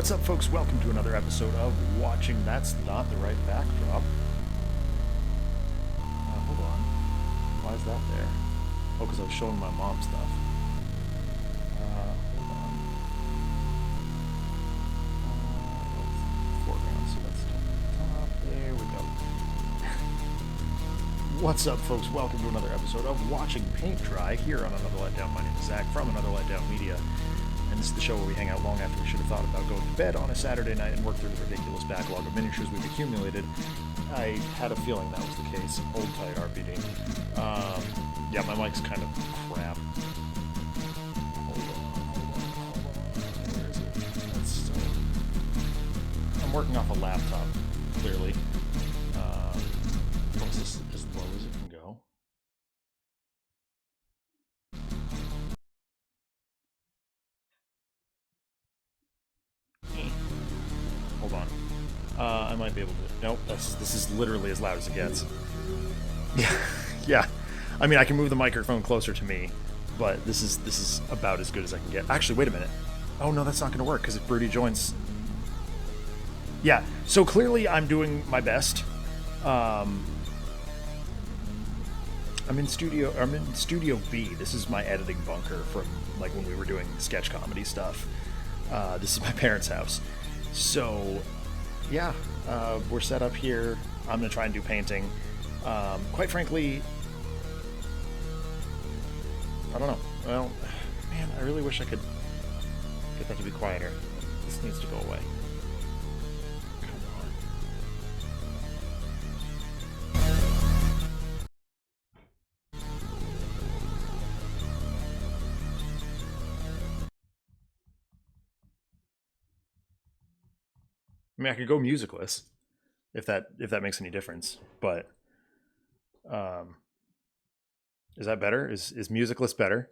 What's up, folks? Welcome to another episode of Watching That's Not the Right Backdrop. Hold on. Why is that there? Oh, because I was showing my mom stuff. Hold on. Foreground, so that's top. There we go. What's up, folks? Welcome to another episode of Watching Paint Dry here on Another Letdown. My name is Zach from Another Letdown Media. And this is the show where we hang out long after we should have thought about going to bed on a Saturday night and work through the ridiculous backlog of miniatures we've accumulated. I had a feeling that was the case. Hold tight, RPD. Yeah, my mic's kind of crap. Hold on. Where is it? That's, I'm working off a laptop, clearly. What's this as low as it can go? Hold on. I might be able to. Nope. This is literally as loud as it gets. Yeah. Yeah. I mean, I can move the microphone closer to me, but this is about as good as I can get. Actually, wait a minute. Oh no, that's not going to work because if Broody joins. Yeah. So clearly, I'm doing my best. I'm in Studio B. This is my editing bunker from like when we were doing sketch comedy stuff. This is my parents' house. So, yeah, we're set up here. I'm going to try and do painting. Quite frankly, I don't know. Well, man, I really wish I could get that to be quieter. This needs to go away. Come on. I mean, I could go musicless if that makes any difference, but is that better? Is musicless better?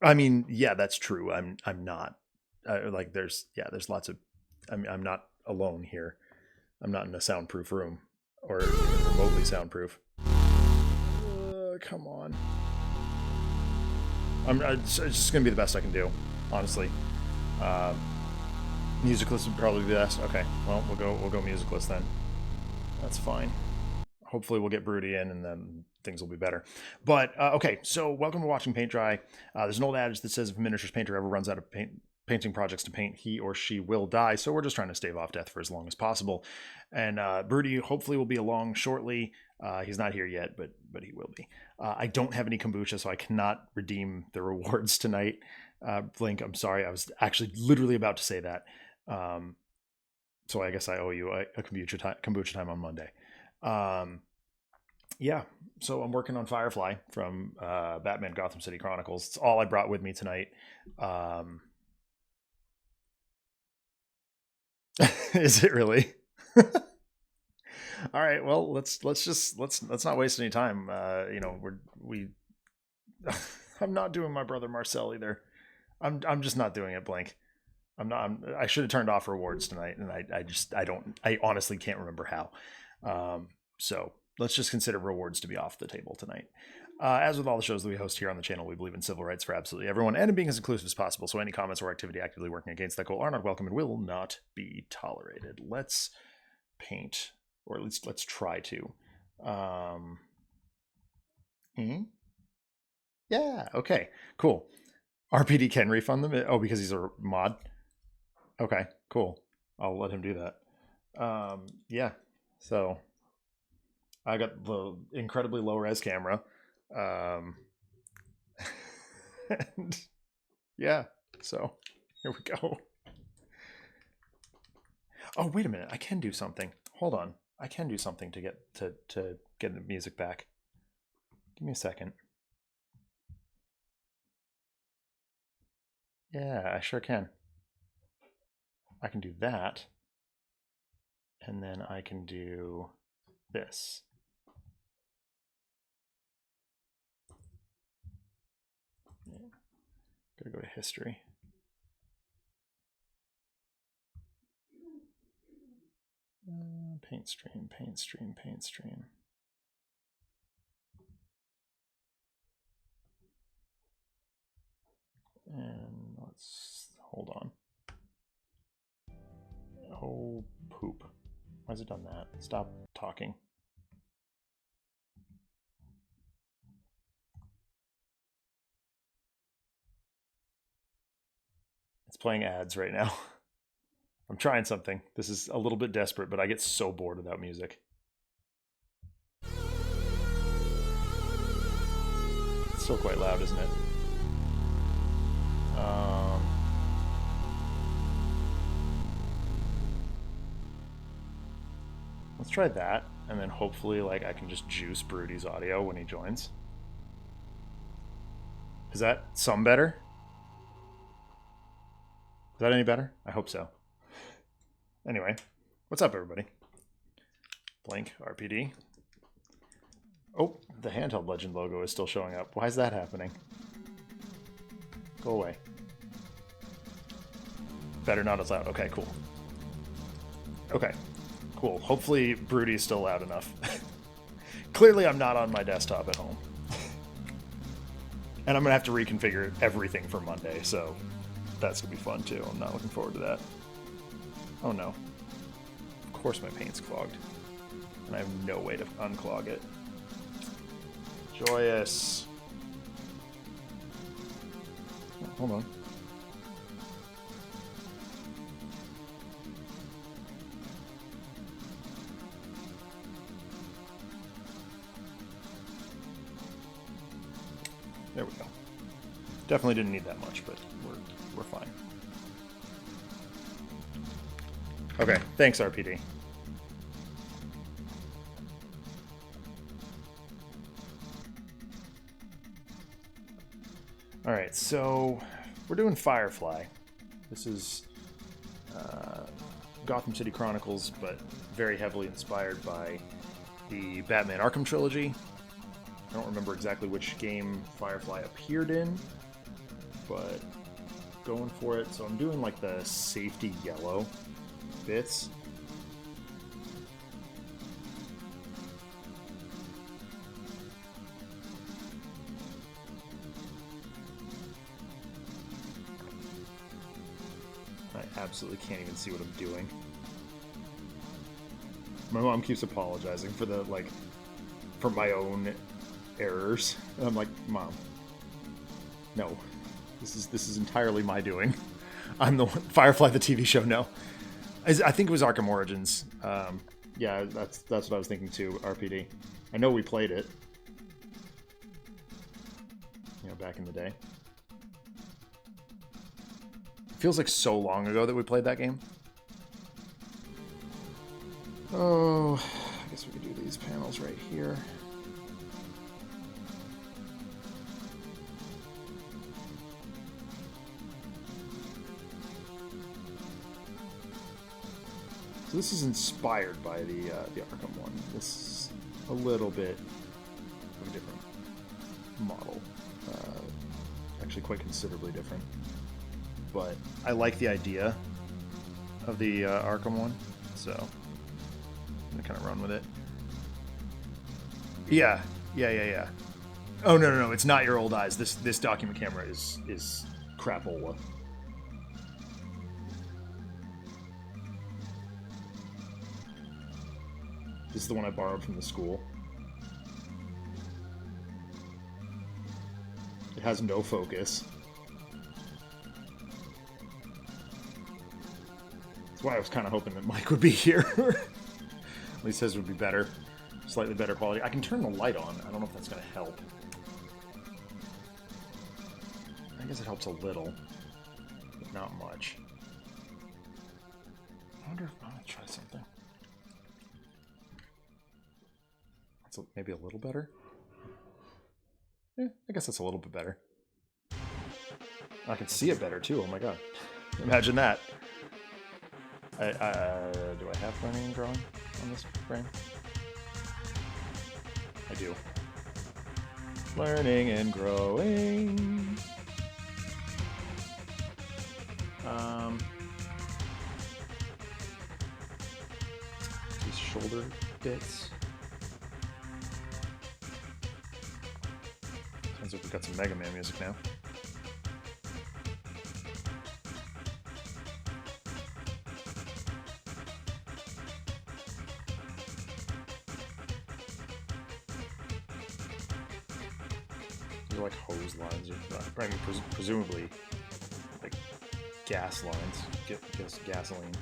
I mean, yeah, that's true. I'm not like there's lots of I'm not alone here. I'm not in a soundproof room or even remotely soundproof. Come on. It's just gonna be the best I can do, honestly. Uh, musicless would probably be the best. Okay, well we'll go musicless then. That's fine. Hopefully we'll get Broody in and then things will be better. But okay, so welcome to Watching Paint Dry. There's an old adage that says if a miniatures painter ever runs out of painting projects to paint, he or she will die. So we're just trying to stave off death for as long as possible. And Broody hopefully will be along shortly. He's not here yet, but he will be. I don't have any kombucha, so I cannot redeem the rewards tonight. Blink, I'm sorry. I was actually literally about to say that. So I guess I owe you a kombucha time on Monday. Yeah, so I'm working on Firefly from Batman Gotham City Chronicles. It's all I brought with me tonight. Is it really? All right, well let's not waste any time. I'm not doing my brother Marcel either. I'm just not doing it, Blink. I should have turned off rewards tonight, and I honestly can't remember how. So let's just consider rewards to be off the table tonight. As with all the shows that we host here on the channel, we believe in civil rights for absolutely everyone and in being as inclusive as possible. So any comments or activity actively working against that goal are not welcome and will not be tolerated. Let's paint, or at least let's try to. Yeah, okay, cool. RPD can refund them. Oh, because he's a mod. Okay, cool. I'll let him do that. Yeah. So I got the incredibly low res camera. And yeah, so here we go. Oh, wait a minute. I can do something. Hold on. I can do something to get to get the music back. Give me a second. Yeah, I sure can. I can do that. And then I can do this. Yeah. Gotta go to history. Paint stream, paint stream, paint stream. And let's Let's hold on. Oh, poop. Why has it done that? Stop talking. It's playing ads right now. I'm trying something. This is a little bit desperate, but I get so bored without music. It's still quite loud, isn't it? Let's try that, and then hopefully, like, I can just juice Brody's audio when he joins. Is that some better? Is that any better? I hope so. Anyway, what's up, everybody? Blink RPD. Oh, the Handheld Legend logo is still showing up. Why is that happening? Go away. Better not as loud. Okay, cool. Okay, cool. Hopefully Broody is still loud enough. Clearly I'm not on my desktop at home. And I'm going to have to reconfigure everything for Monday, so that's going to be fun too. I'm not looking forward to that. Oh no. Of course my paint's clogged. And I have no way to unclog it. Joyous. Oh, hold on. There we go. Definitely didn't need that much, but we're fine. Okay, thanks RPD. All right, so we're doing Firefly. This is Gotham City Chronicles, but very heavily inspired by the Batman Arkham trilogy. I don't remember exactly which game Firefly appeared in, but going for it. So I'm doing like the safety yellow bits. I absolutely can't even see what I'm doing. My mom keeps apologizing for the, like, for my own errors. And I'm like, Mom, no. This is entirely my doing. I'm the one, Firefly the TV show, no. I think it was Arkham Origins. Yeah, that's what I was thinking too, RPD. I know we played it. You know, back in the day. Feels like so long ago that we played that game. Oh, I guess we could do these panels right here. So this is inspired by the Arkham one. This is a little bit of a different model. Actually quite considerably different. But I like the idea of the Arkham one, so I'm gonna kind of run with it. Yeah. Oh no, it's not your old eyes. This document camera is crapola. This is the one I borrowed from the school. It has no focus. That's why I was kind of hoping that Mike would be here. At least his would be better. Slightly better quality. I can turn the light on. I don't know if that's going to help. I guess it helps a little, but not much. I wonder if I'm going to try something. That's maybe a little better. Yeah, I guess that's a little bit better. I can see it better too. Oh my god. Imagine that. Do I have learning and growing on this frame? I do. Learning and growing. These shoulder bits. Sounds like we've got some Mega Man music now. are like hose lines, or I mean, presumably like gas lines. Guess gasoline.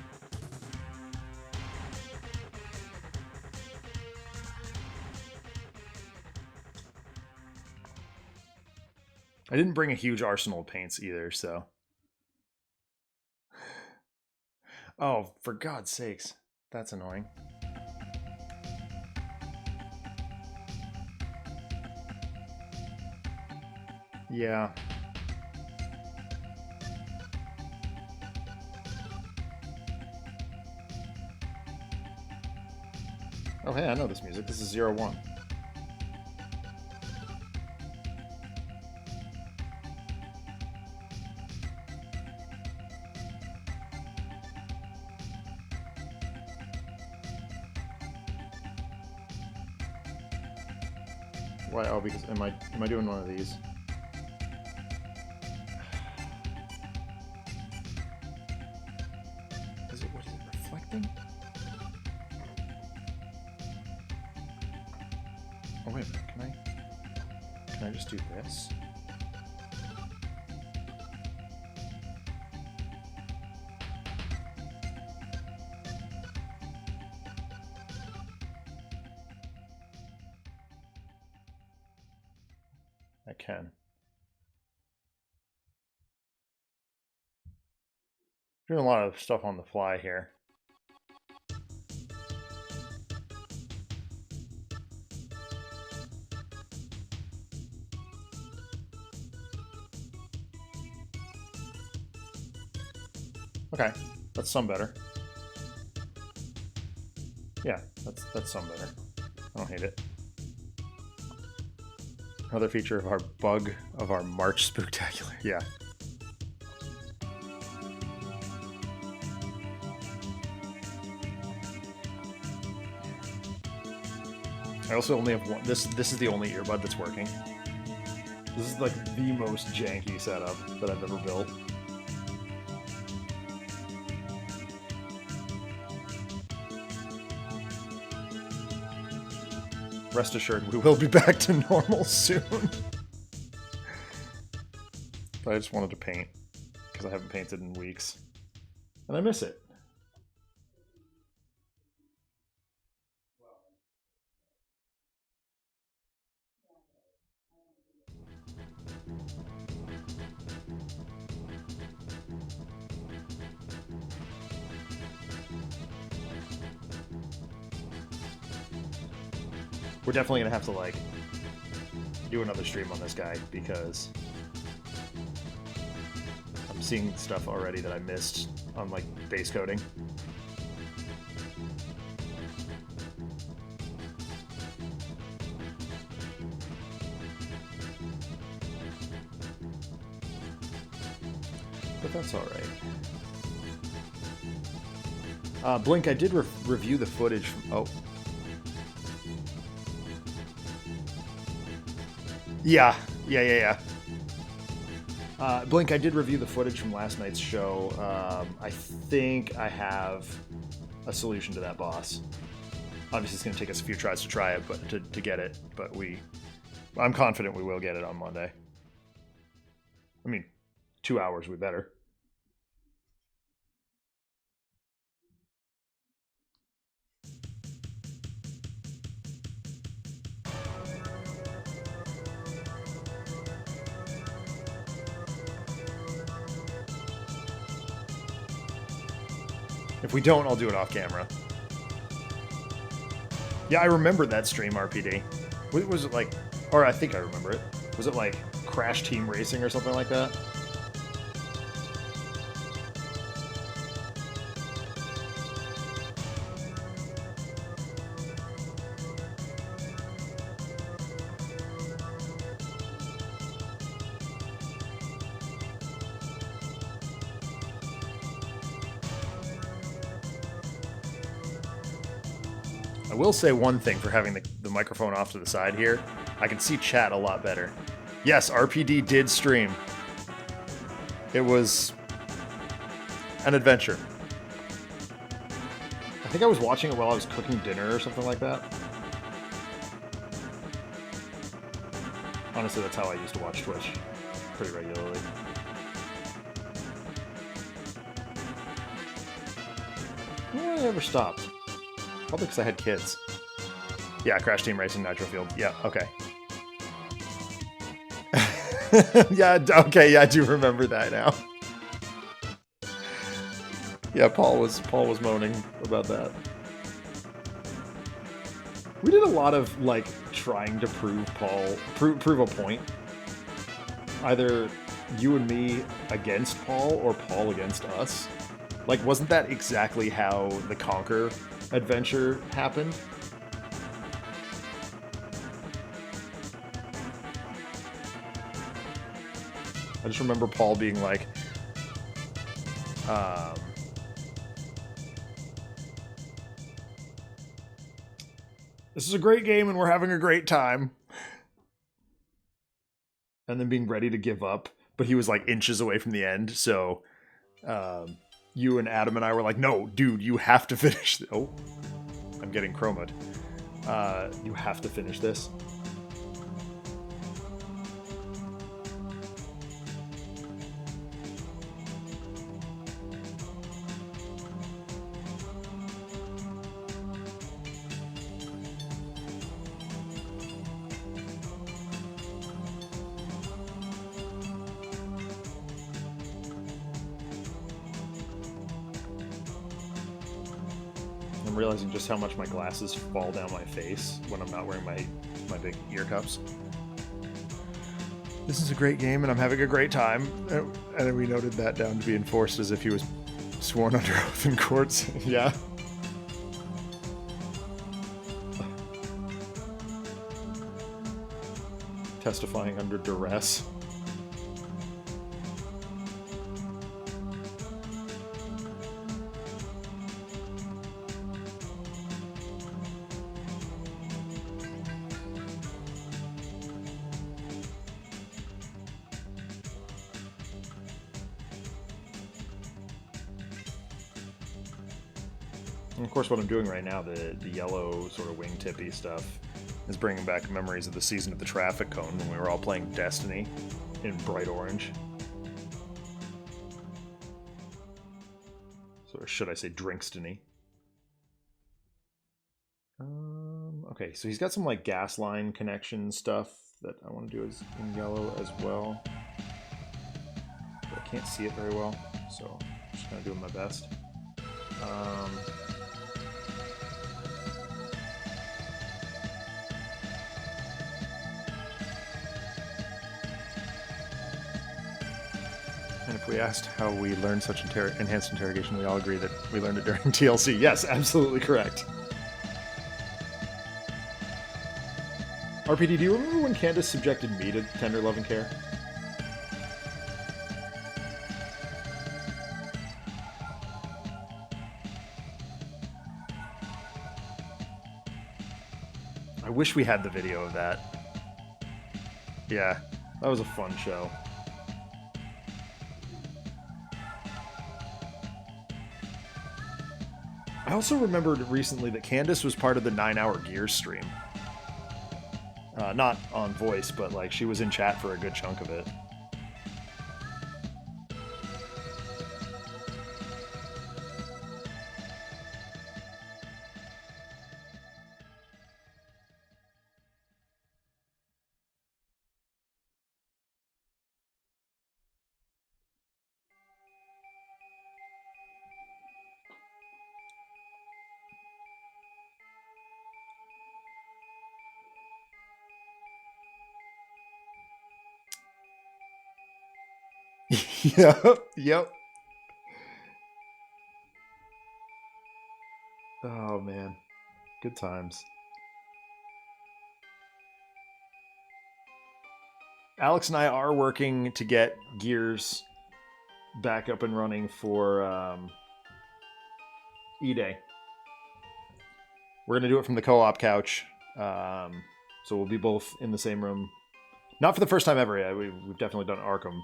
I didn't bring a huge arsenal of paints either, so. Oh, for God's sakes. That's annoying. Yeah. Oh, hey, I know this music. This is 01. Why? Oh, because am I doing one of these? What is it reflecting? Oh wait a minute, can I just do this? I can. Doing a lot of stuff on the fly here. Okay, that's some better. Yeah, that's some better. I don't hate it. Another feature of our bug of our March Spooktacular. Yeah. I also only have one. This is the only earbud that's working. This is like the most janky setup that I've ever built. Rest assured, we will be back to normal soon. But I just wanted to paint, because I haven't painted in weeks. And I miss it. We're definitely gonna have to like do another stream on this guy because I'm seeing stuff already that I missed on like base coding. But that's all right. Blink, I did review the footage from... Oh. Yeah. Blink, I did review the footage from last night's show. I think I have a solution to that boss. Obviously, it's going to take us a few tries to try it, but to get it. But I'm confident we will get it on Monday. I mean, 2 hours, we better. If we don't, I'll do it off camera. Yeah, I remember that stream, RPD. Was it like... Or I think I remember it. Was it like Crash Team Racing or something like that? I will say one thing for having the microphone off to the side here. I can see chat a lot better. Yes, RPD did stream. It was an adventure. I think I was watching it while I was cooking dinner or something like that. Honestly, that's how I used to watch Twitch pretty regularly. Why I never stopped? Probably because I had kids. Yeah, Crash Team Racing Nitro Field. Yeah, okay. Yeah, okay, yeah, I do remember that now. Yeah, Paul was moaning about that. We did a lot of like trying to prove a point. Either you and me against Paul or Paul against us. Like, wasn't that exactly how the Conquer adventure happened? I just remember Paul being like, this is a great game and we're having a great time. And then being ready to give up, but he was like inches away from the end, so you and Adam and I were like, no, dude, you have to finish. Oh, I'm getting chroma'd. You have to finish this. I'm realizing just how much my glasses fall down my face when I'm not wearing my big ear cups. This is a great game and I'm having a great time. And then we noted that down to be enforced as if he was sworn under oath in courts. Yeah. Testifying under duress. And of course, what I'm doing right now, the yellow sort of wingtippy stuff, is bringing back memories of the season of the Traffic Cone when we were all playing Destiny in bright orange. Or should I say Drinkstony? Okay, so he's got some like gas line connection stuff that I want to do in yellow as well. But I can't see it very well, so I'm just kind of doing my best. And if we asked how we learned such enhanced interrogation, we all agree that we learned it during TLC. Yes, absolutely correct. RPD, do you remember when Candace subjected me to tender love and care? I wish we had the video of that. Yeah, that was a fun show. I also remembered recently that Candace was part of the 9-hour Gears stream. Not on voice, but like she was in chat for a good chunk of it. Yep. Oh man, good times. Alex and I are working to get Gears back up and running for E-Day. We're gonna do it from the co-op couch, so we'll be both in the same room. Not for the first time ever. Yeah, we've definitely done Arkham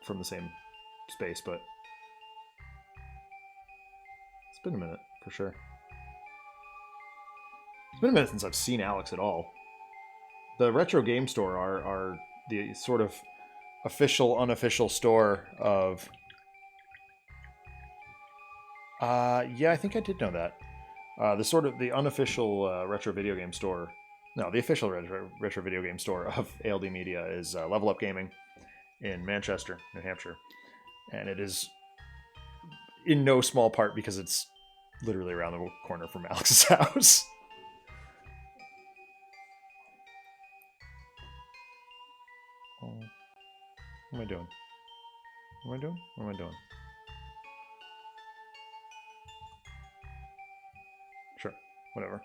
from the same space, but it's been a minute for sure. It's been a minute since I've seen Alex at all. The Retro Game Store are the sort of official, unofficial store of. Yeah, I think I did know that. The sort of the unofficial retro video game store. No, the official retro video game store of ALD Media is Level Up Gaming in Manchester, New Hampshire, and it is in no small part because it's literally around the corner from Alex's house. What am I doing? What am I doing? What am I doing? Sure, whatever.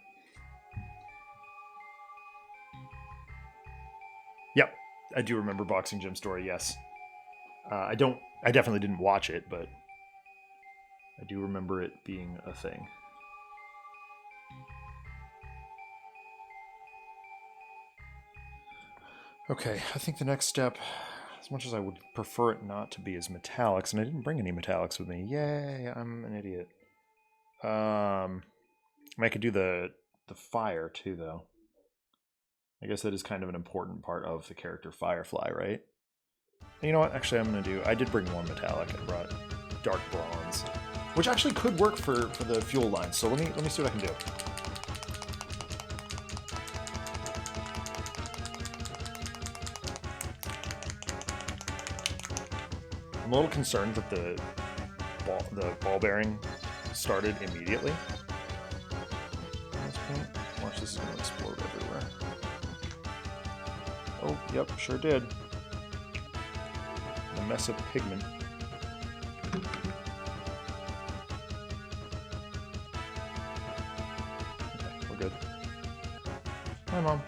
Yep, I do remember Boxing Gym Story. Yes, I don't. I definitely didn't watch it, but I do remember it being a thing. Okay, I think the next step, as much as I would prefer it not to be, is metallics, and I didn't bring any metallics with me. Yay, I'm an idiot. I could do the fire too, though. I guess that is kind of an important part of the character Firefly, right? And you know what? Actually, I'm gonna do. I did bring one metallic. I brought dark bronze, which actually could work for the fuel line. So let me see what I can do. I'm a little concerned that the ball bearing started immediately. Watch, this is going to explode everywhere. Oh, yep, sure did. A mess of pigment. Okay, we're good. Hi, Mom.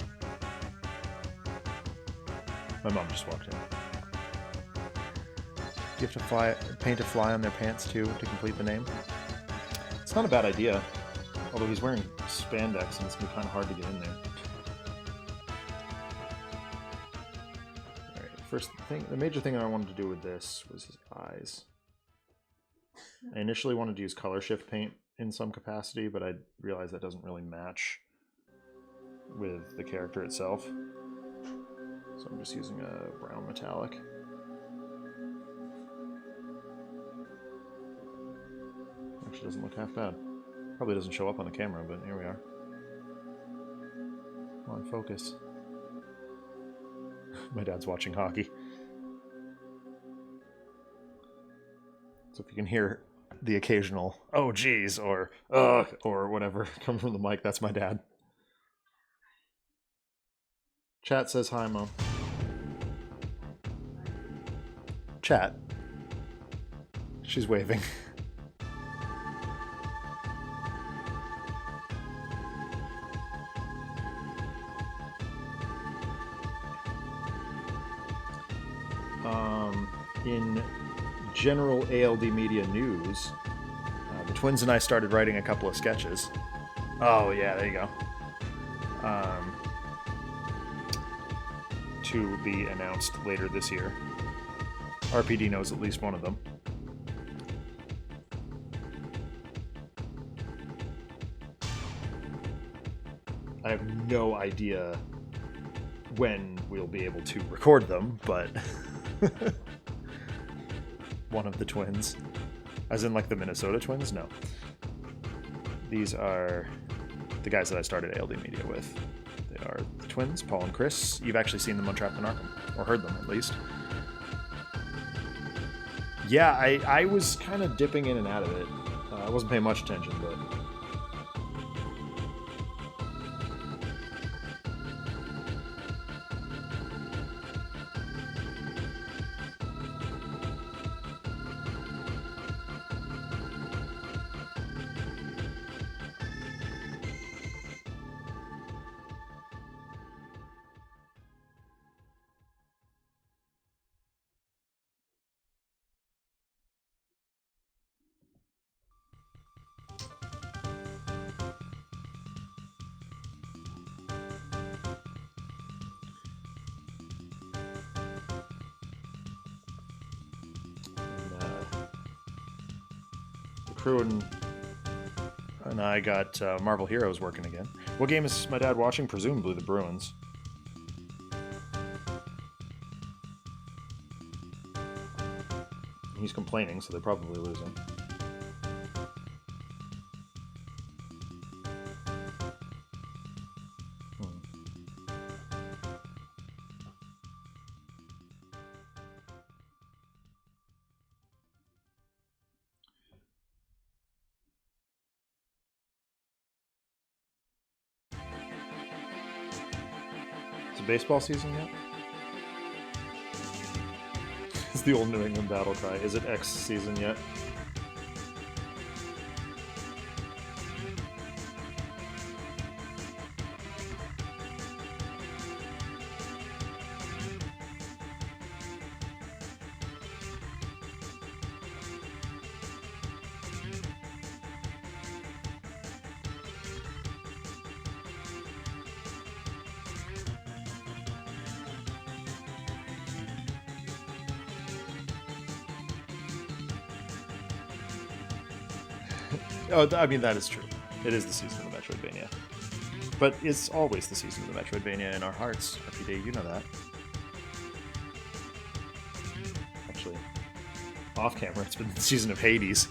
My mom just walked in. Do you have to paint a fly on their pants too to complete the name? It's not a bad idea. Although he's wearing spandex and it's been kind of hard to get in there. Alright, first thing, the major thing I wanted to do with this was his eyes. I initially wanted to use color shift paint in some capacity, but I realized that doesn't really match with the character itself. So I'm just using a brown metallic. Actually doesn't look half bad. Probably doesn't show up on the camera, but here we are. Come on, focus. My dad's watching hockey. So if you can hear the occasional "oh geez" or "ugh" or whatever come from the mic, that's my dad. Chat says hi, Mom. Chat. She's waving. In general ALD Media news, the twins and I started writing a couple of sketches. Oh yeah, there you go. To be announced later this year. RPD knows at least one of them. I have no idea when we'll be able to record them, but one of the twins. As in, like, the Minnesota Twins? No. These are the guys that I started ALD Media with. They are the twins, Paul and Chris. You've actually seen them on Trapped in Arkham, or heard them, at least. Yeah, I was kind of dipping in and out of it. I wasn't paying much attention, but... crew and I got Marvel Heroes working again. What game is my dad watching? Presumably the Bruins. He's complaining, so they're probably losing. Is it baseball season yet? It's the old New England battle cry. Is it X season yet? Oh, I mean, that is true. It is the season of the Metroidvania. But it's always the season of the Metroidvania in our hearts, RPD, you know that. Actually, off camera, it's been the season of Hades.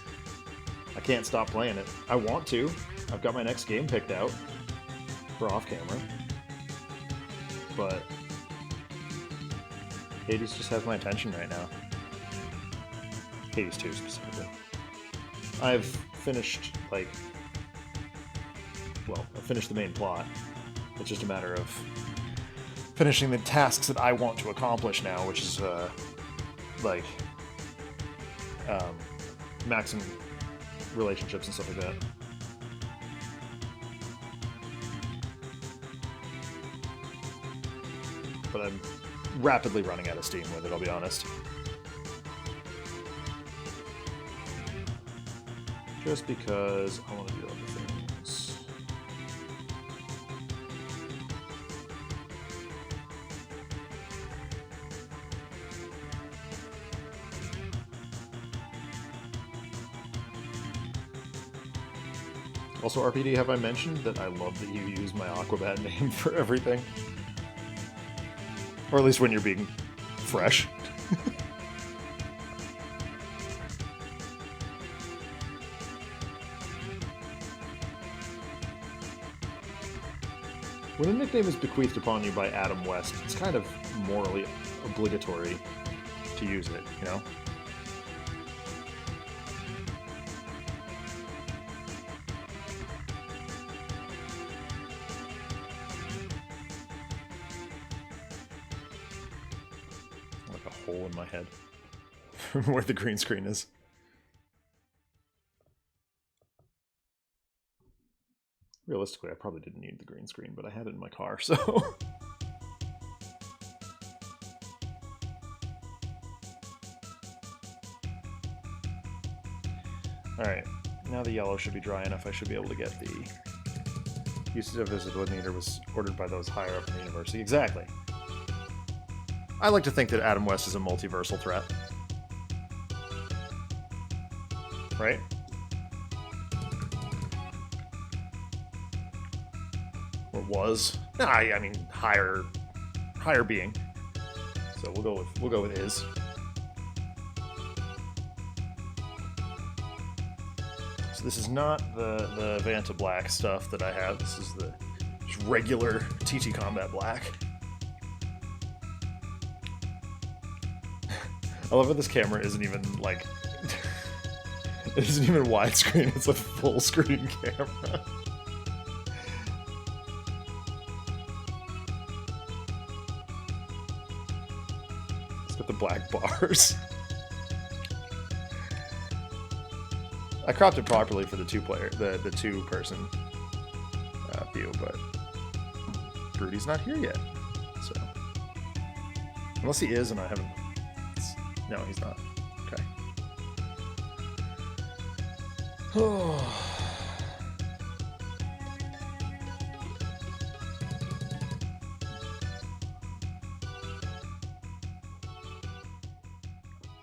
I can't stop playing it. I want to. I've got my next game picked out for off camera. But Hades just has my attention right now. Hades 2 specifically. I've finished, like, well, I finished the main plot. It's just a matter of finishing the tasks that I want to accomplish now, which is, maxing relationships and stuff like that. But I'm rapidly running out of steam with it, I'll be honest. Just because I want to do other things. Also, RPD, have I mentioned that I love that you use my Aquabat name for everything? Or at least when you're being fresh. When a nickname is bequeathed upon you by Adam West, it's kind of morally obligatory to use it, you know? Like a hole in my head from where the green screen is. Realistically, I probably didn't need the green screen, but I had it in my car, so... Alright, now the yellow should be dry enough, I should be able to get the usage of visibility meter was ordered by those higher up in the university. Exactly. I like to think that Adam West is a multiversal threat. Right? Or was. I mean, higher being. So we'll go with is. So this is not the Vanta Black stuff that I have. This is the just regular TT Combat Black. I love how this camera isn't even like it isn't even widescreen. It's a full screen camera. The black bars. I cropped it properly for the the two-person view, but Brody's not here yet. So unless he is, and I haven't. No, he's not. Okay. Oh.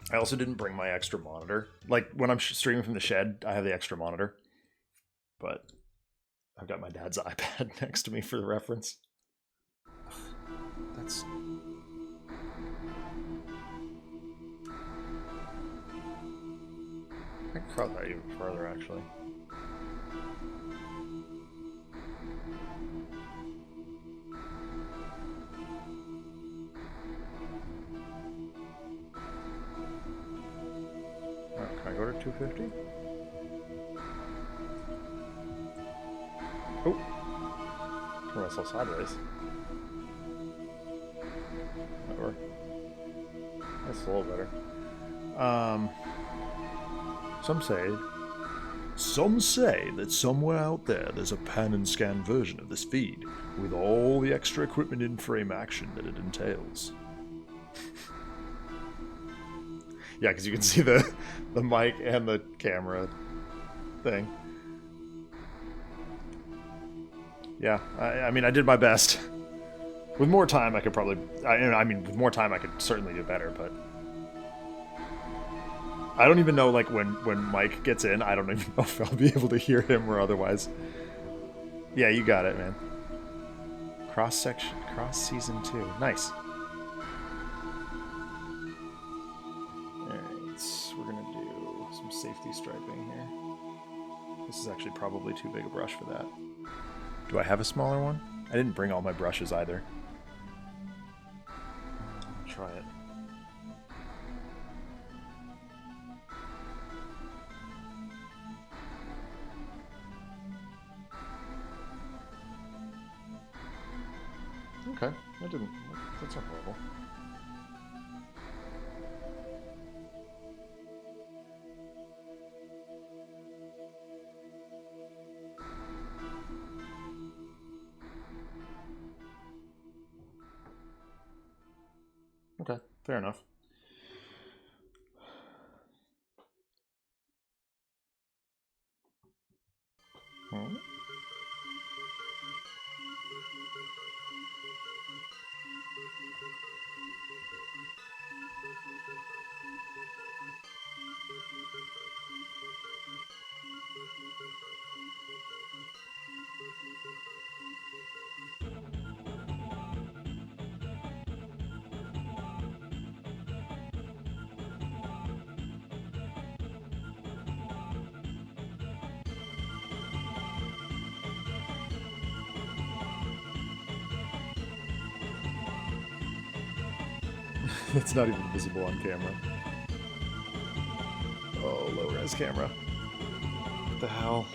I also didn't bring my extra monitor. Like, when I'm streaming from the shed, I have the extra monitor. But I've got my dad's iPad next to me for the reference. That's... can cross that even further, actually. Can I go to 250? Oh! Turn myself sideways. Or that's a little better. Some say that somewhere out there there's a pan and scan version of this feed with all the extra equipment in frame action that it entails. Yeah, because you can see the mic and the camera thing. Yeah, I mean, I did my best. With more time, I could probably... I mean, with more time, I could certainly do better, but... I don't even know, like, when Mike gets in, I don't even know if I'll be able to hear him or otherwise. Yeah, you got it, man. Cross season 2. Nice. Alright, we're gonna do some safety striping here. This is actually probably too big a brush for that. Do I have a smaller one? I didn't bring all my brushes either. Try it. Okay, that's not horrible. Okay, fair enough. It's not even visible on camera. Oh, low-res camera. What the hell?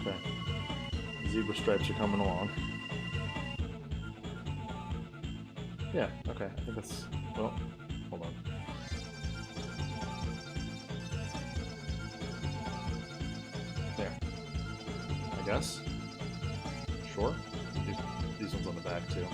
Okay. Zebra stripes are coming along. Yeah, okay. I think that's... Well, hold on. There. I guess? Sure. These ones on the back, too.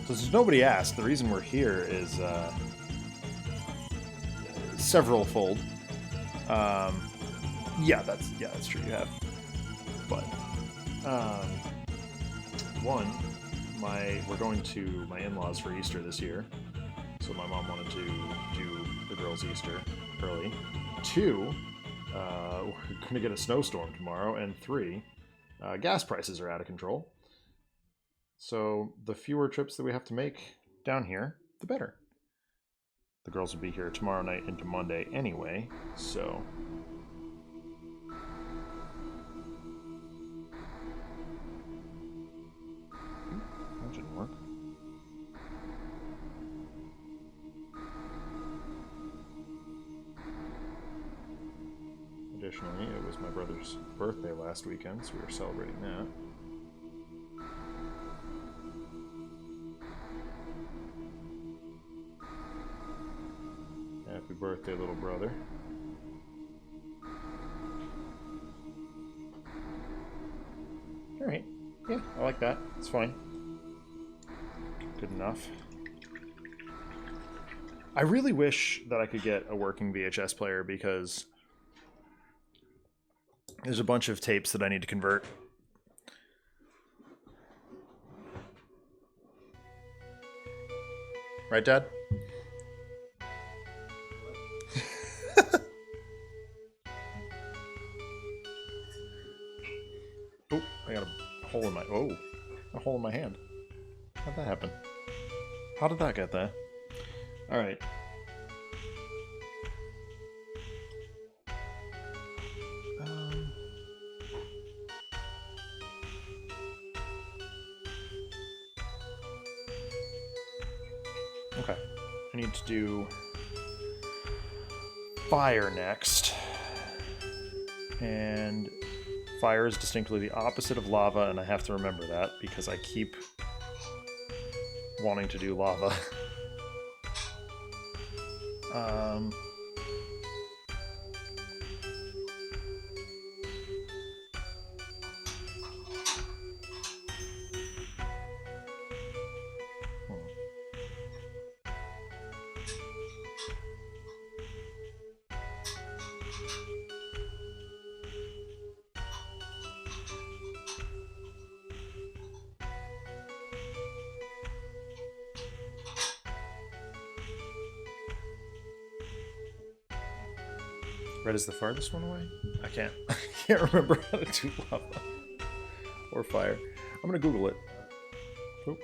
So since nobody asked, the reason we're here is several-fold. Yeah, that's true. You have, but one, we're going to my in-laws for Easter this year, so my mom wanted to do the girls' Easter early. Two, we're going to get a snowstorm tomorrow, and three, gas prices are out of control. So the fewer trips that we have to make down here, the better. The girls will be here tomorrow night into Monday anyway, so... That didn't work. Additionally, it was my brother's birthday last weekend, so we were celebrating that. Happy birthday, little brother. Alright. Yeah, I like that. It's fine. Good enough. I really wish that I could get a working VHS player because there's a bunch of tapes that I need to convert. Right, Dad? Oh, I got a hole in my... Oh, a hole in my hand. How'd that happen? How did that get there? All right. Okay. I need to do fire next. And fire is distinctly the opposite of lava, and I have to remember that because I keep wanting to do lava. Red is the farthest one away? I can't remember how to do lava or fire. I'm gonna Google it. Oop.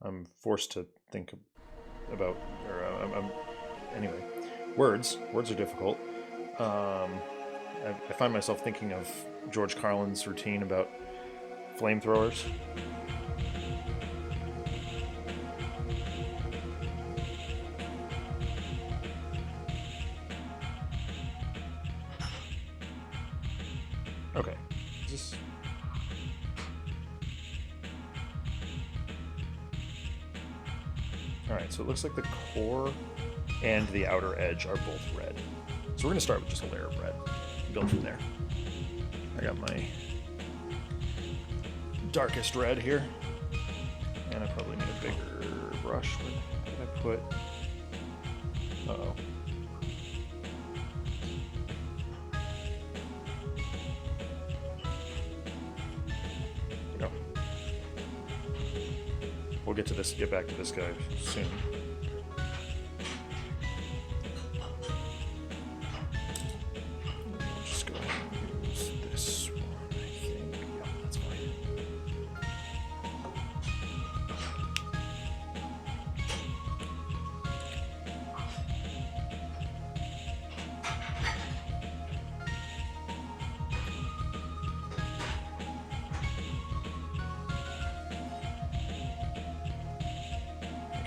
I'm forced to think about, anyway. Words are difficult. I find myself thinking of George Carlin's routine about flamethrowers. Okay. Is this... Alright, so it looks like the core and the outer edge are both red. So we're going to start with just a layer of red and build from there. I got my darkest red here. And I probably need a bigger brush. Where did I put... Uh-oh. There we go. We'll get back to this guy soon.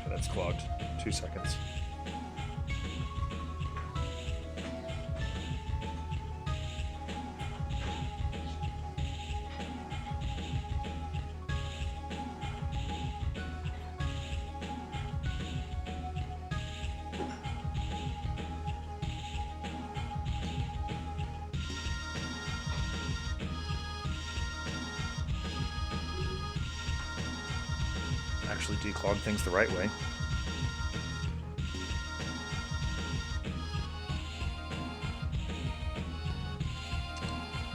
That's clogged. 2 seconds. Actually declog things the right way.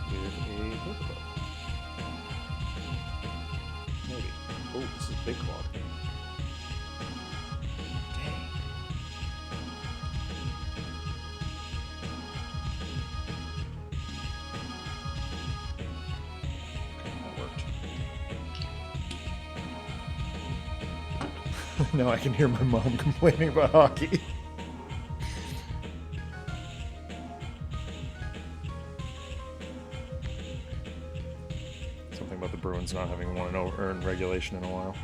With a hook club. Maybe. Oh, this is big clog. Dang. That worked. Now I can hear my mom complaining about hockey. Something about the Bruins not having won an earned regulation in a while.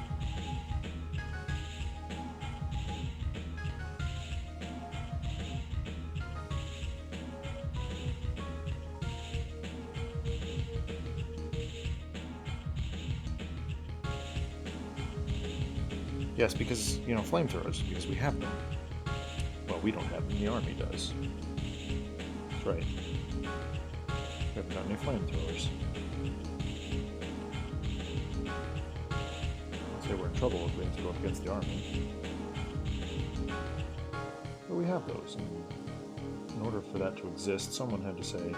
Yes, because, you know, flamethrowers, because we have them. Well, we don't have them, the army does. That's right. We haven't got any flamethrowers. I'd say we're in trouble if we have to go up against the army. But we have those. And in order for that to exist, someone had to say,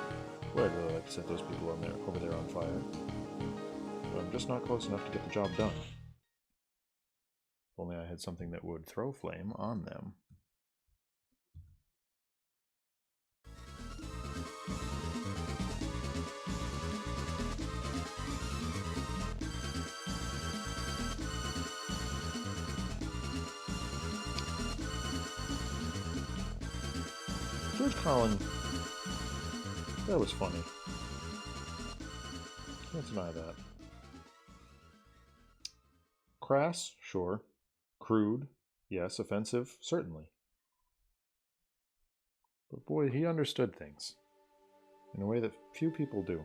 well, I'd really like to set those people over there on fire. But I'm just not close enough to get the job done. If only I had something that would throw flame on them. George Carlin, that was funny. Can't deny that. Crass, sure. Crude, yes. Offensive, certainly. But boy, he understood things in a way that few people do.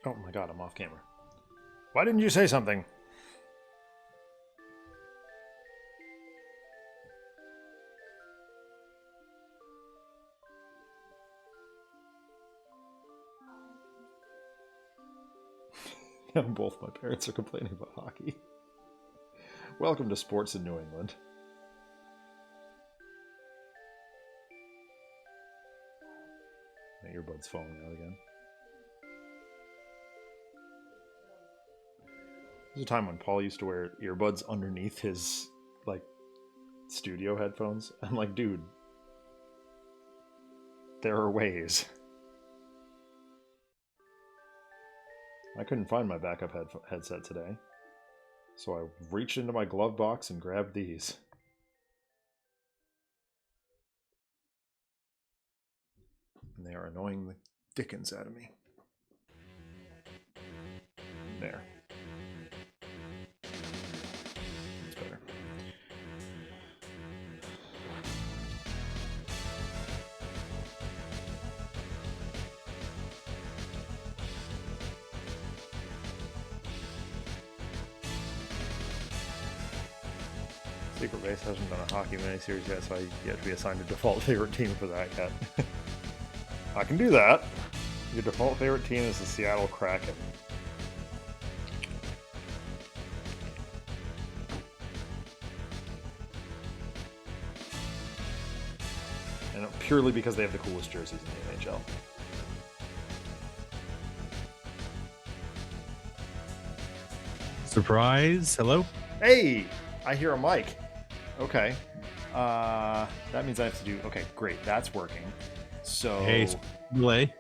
Oh my god, I'm off camera. Why didn't you say something? Both my parents are complaining about hockey. Welcome to sports in New England. My earbud's falling out again. There's a time when Paul used to wear earbuds underneath his, like, studio headphones. I'm like, dude, there are ways. I couldn't find my backup headset today, so I reached into my glove box and grabbed these. And they are annoying the dickens out of me. There. That's better. Secret Base hasn't done a hockey miniseries yet, so I get to be assigned a default favorite team for that yet. I can do that. Your default favorite team is the Seattle Kraken. And purely because they have the coolest jerseys in the NHL. Surprise! Hello? Hey! I hear a mic. Okay. That means I have to do... Okay, great. That's working. So... Hey, delay.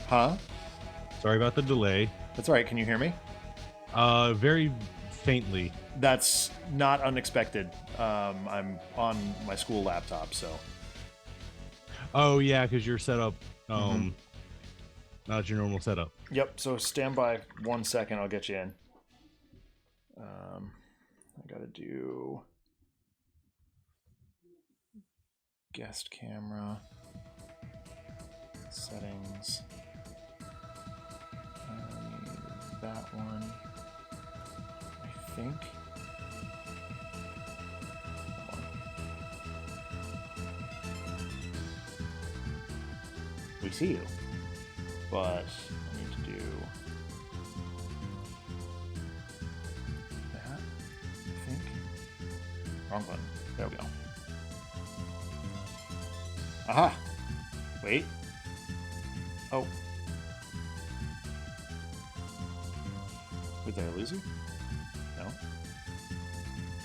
Huh? Sorry about the delay. That's all right. Can you hear me? Very faintly. That's not unexpected. I'm on my school laptop, so... Oh, yeah, because you're set up, not your normal setup. Yep, so stand by 1 second. I'll get you in. I gotta do... Guest camera. Settings. I need that one. I think. Hold on. We see you. But I need to do that, I think. Wrong button. There we go. Aha! Wait. Oh. Wait, did I lose you? No?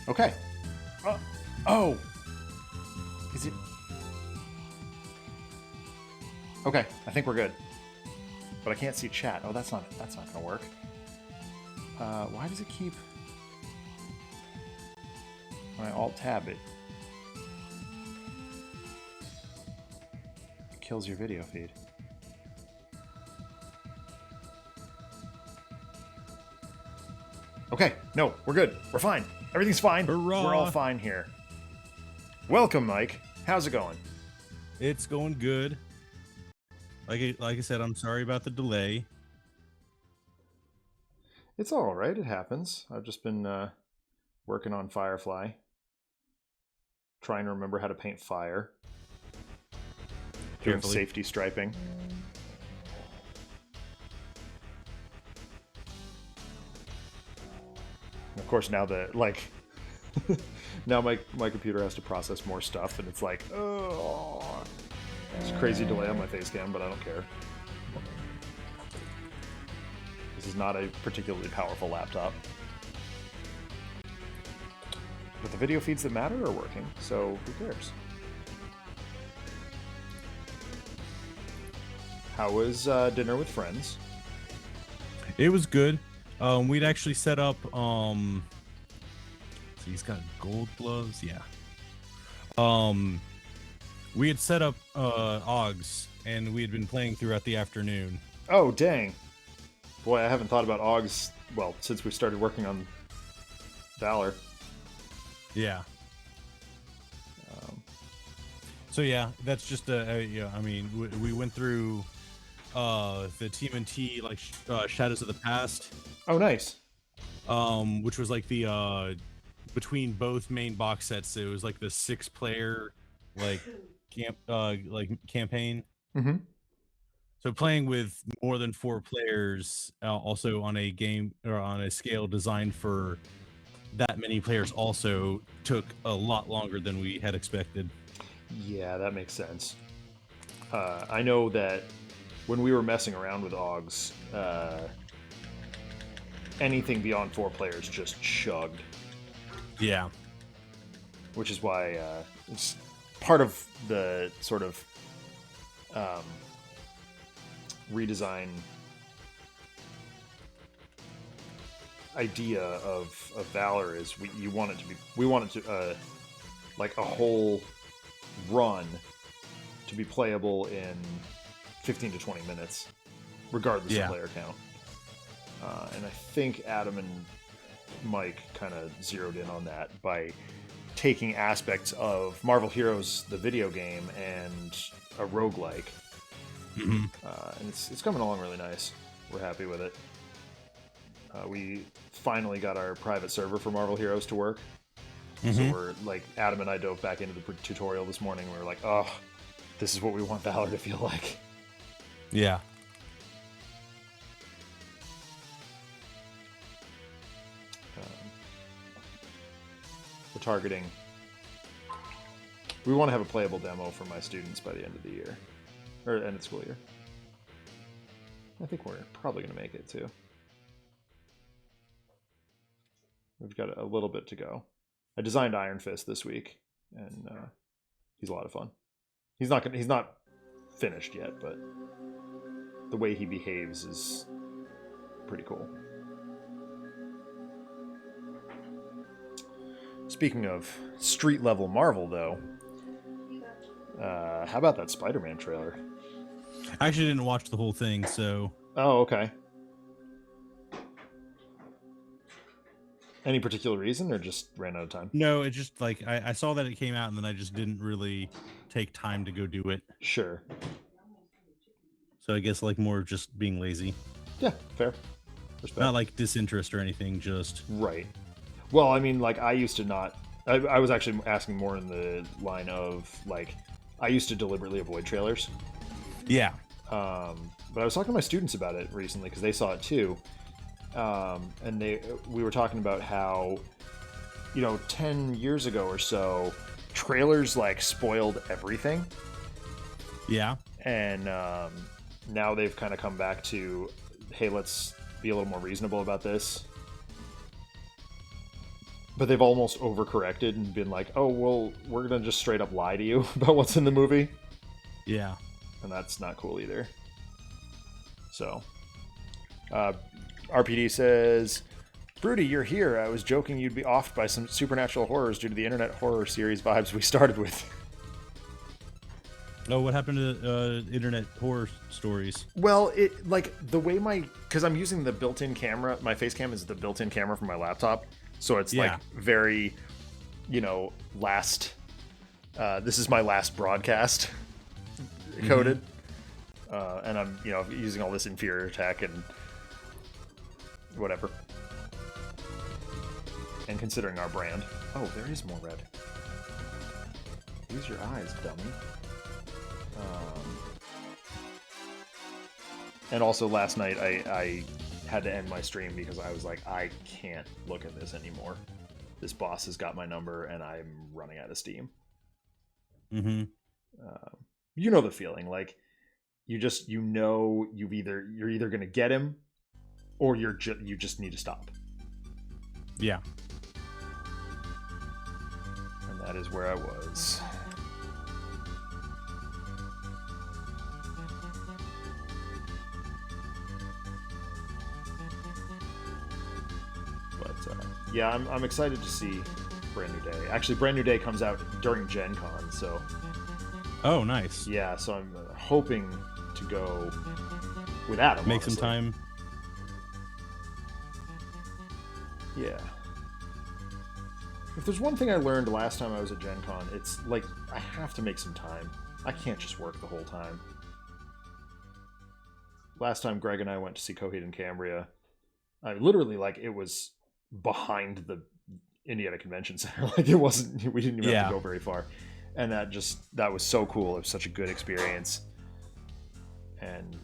Okay. Oh! Is it... Okay, I think we're good. but I can't see chat. Oh, that's not gonna work. Why does it keep when I alt tab it kills your video feed? Okay, no, we're good. We're fine. Everything's fine. Hurrah. We're all fine here. Welcome, Mike. How's it going? It's going good. Like I said, I'm sorry about the delay. It's all right. It happens. I've just been working on Firefly, trying to remember how to paint fire, doing Carefully. safety striping. Of course, now that now my computer has to process more stuff, and it's like, oh, it's a crazy delay on my face cam, but I don't care. This is not a particularly powerful laptop, but the video feeds that matter are working, so who cares? How was dinner with friends? It was good. We'd actually set up. So he's got gold gloves. Yeah. We had set up Augs, and we had been playing throughout the afternoon. Oh, dang. Boy, I haven't thought about Augs, well, since we started working on Valor. Yeah. So yeah, that's just yeah. I mean, we went through the TMNT Shadows of the Past. Oh, nice. Which was like the between both main box sets. It was like the 6-player campaign. Mm-hmm. So playing with more than 4 players, also on a game or on a scale designed for that many players, also took a lot longer than we had expected. Yeah, that makes sense. I know that when we were messing around with Augs, anything beyond 4 players just chugged. Yeah. Which is why it's part of the sort of redesign idea of Valor is we want it to like a whole run to be playable in 15 to 20 minutes, regardless of player count. And I think Adam and Mike kind of zeroed in on that by taking aspects of Marvel Heroes, the video game, and a roguelike. Mm-hmm. And it's coming along really nice. We're happy with it. We finally got our private server for Marvel Heroes to work. Mm-hmm. So we're like, Adam and I dove back into the tutorial this morning. We were like, oh, this is what we want Valor to feel like. Yeah. We're targeting. We want to have a playable demo for my students by the end of the year, or end of school year. I think we're probably going to make it too. We've got a little bit to go. I designed Iron Fist this week, and he's a lot of fun. He's not finished yet, but the way he behaves is pretty cool. Speaking of street level Marvel, though, how about that Spider-Man trailer? I actually didn't watch the whole thing, so. Oh, okay. Any particular reason, or just ran out of time? No, it just like I saw that it came out, and then I just didn't really take time to go do it. Sure. So I guess like more of just being lazy. Yeah, fair. Respect. Not like disinterest or anything, just right. Well, I mean, like I used to not. I was actually asking more in the line of like I used to deliberately avoid trailers. Yeah. But I was talking to my students about it recently because they saw it too. And we were talking about how, 10 years ago or so, trailers like spoiled everything. Yeah. And now they've kind of come back to, hey, let's be a little more reasonable about this. But they've almost overcorrected and been like, oh, well, we're going to just straight up lie to you about what's in the movie. Yeah. And that's not cool either. So, RPD says, Broody, you're here. I was joking you'd be offed by some supernatural horrors due to the internet horror series vibes we started with. Oh, what happened to internet horror stories? Well, it like the way because I'm using the built-in camera. My face cam is the built-in camera from my laptop, so it's like very, last. This is my last broadcast coded, and I'm using all this inferior tech and whatever. And considering our brand, oh, there is more red. Use your eyes, dummy. And also last night I had to end my stream because I was like, I can't look at this anymore. This boss has got my number and I'm running out of steam. Mm-hmm. You know the feeling, like you're either gonna get him or you just need to stop. Yeah. And that is where I was. Yeah, I'm excited to see Brand New Day. Actually, Brand New Day comes out during Gen Con, so... Oh, nice. Yeah, so I'm hoping to go with Adam, Make honestly. some time. Yeah. If there's one thing I learned last time I was at Gen Con, it's like, I have to make some time. I can't just work the whole time. Last time Greg and I went to see Coheed and Cambria, I literally, it was behind the Indiana Convention Center. We didn't even have to go very far. And that was so cool. It was such a good experience. And,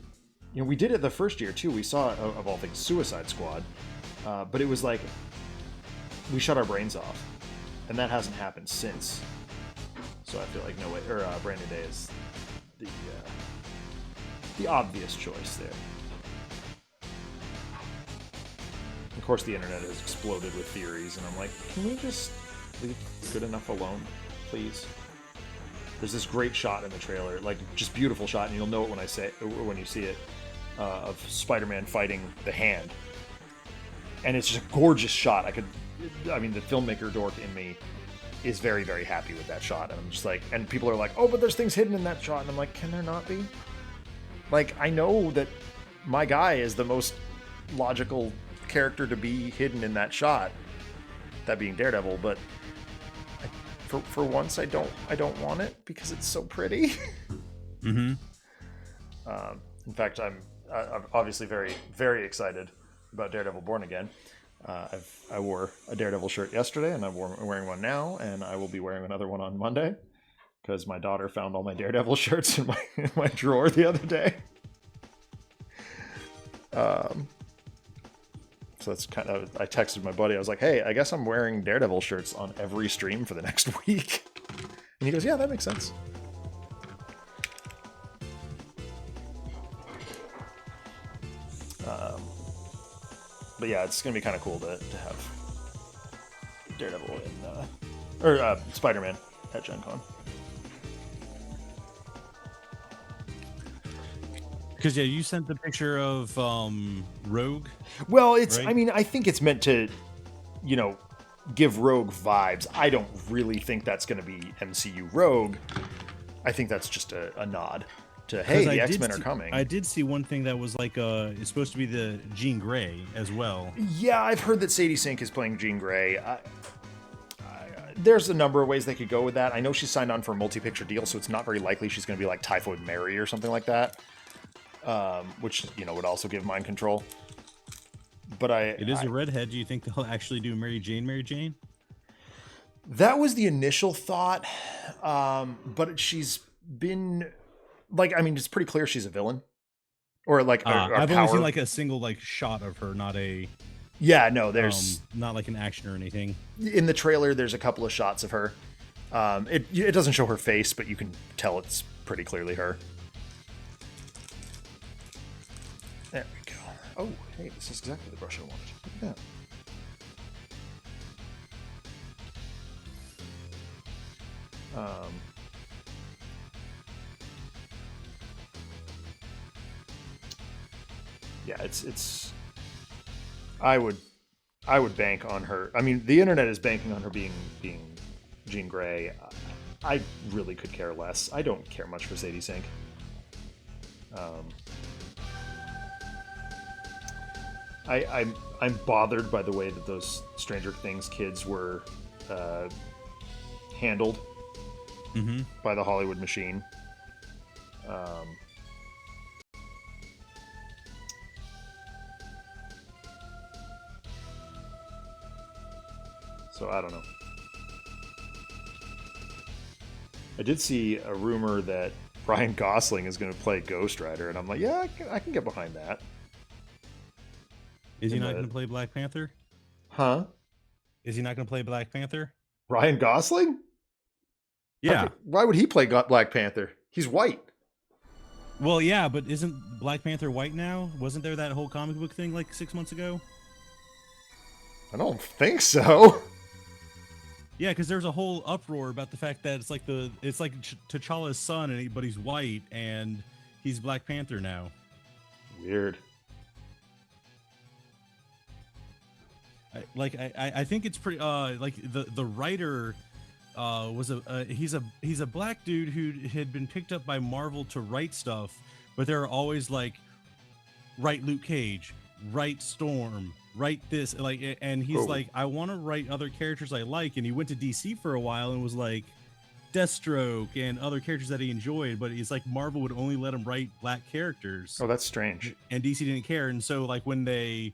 we did it the first year too. We saw, of all things, Suicide Squad. But it was like, we shut our brains off. And that hasn't happened since. So I feel like Brand New Day is the obvious choice there. Of course, the internet has exploded with theories, and I'm like, can we just leave Good Enough alone, please? There's this great shot in the trailer, just beautiful shot, and you'll know it when you see it, of Spider-Man fighting the Hand, and it's just a gorgeous shot. The filmmaker dork in me is very, very happy with that shot, and I'm just like, and people are like, oh, but there's things hidden in that shot, and I'm like, can there not be? I know that my guy is the most logical character to be hidden in that shot, that being Daredevil, but for once I don't want it because it's so pretty. Mm-hmm. In fact, I'm obviously very, very excited about Daredevil Born Again. I wore a Daredevil shirt yesterday, and I'm wearing one now, and I will be wearing another one on Monday because my daughter found all my Daredevil shirts in my drawer the other day. So that's I texted my buddy. I was like, hey, I guess I'm wearing Daredevil shirts on every stream for the next week. And he goes, yeah, that makes sense. But yeah, it's going to be kind of cool to have Daredevil or Spider-Man at Gen Con. Because you sent the picture of Rogue. Well, it's. Right? I think it's meant to, give Rogue vibes. I don't really think that's going to be MCU Rogue. I think that's just a nod to, hey, the X-Men are coming. I did see one thing that was it's supposed to be the Jean Grey as well. Yeah, I've heard that Sadie Sink is playing Jean Grey. There's a number of ways they could go with that. I know she's signed on for a multi-picture deal, so it's not very likely she's going to be like Typhoid Mary or something like that. Which would also give mind control. But it is a redhead. Do you think they'll actually do Mary Jane? That was the initial thought, but she's been it's pretty clear she's a villain, or I've only seen a single shot of her, not a there's not an action or anything. In the trailer, there's a couple of shots of her. It doesn't show her face, but you can tell it's pretty clearly her. There we go. Oh, hey, this is exactly the brush I wanted. Look at that. yeah, it's. I would bank on her. I mean, the internet is banking on her being Jean Grey. I really could care less. I don't care much for Sadie Sink. I'm bothered by the way that those Stranger Things kids were handled by the Hollywood machine. So I don't know. I did see a rumor that Ryan Gosling is going to play Ghost Rider, and I'm like, yeah, I can get behind that. Is he not going to play Black Panther? Huh? Is he not going to play Black Panther? Ryan Gosling? Yeah. Why would he play Black Panther? He's white. Well, yeah, but isn't Black Panther white now? Wasn't there that whole comic book thing like 6 months ago? I don't think so. Yeah, because there's a whole uproar about the fact that it's like T'Challa's son, but he's white and he's Black Panther now. Weird. I think it's pretty like the writer was he's a black dude who had been picked up by Marvel to write stuff, but they're always like, write Luke Cage, write Storm, write this, like, and he's like, I want to write other characters I like, and he went to DC for a while and was like Deathstroke and other characters that he enjoyed, but it's like Marvel would only let him write black characters. Oh, that's strange. And DC didn't care, and so like when they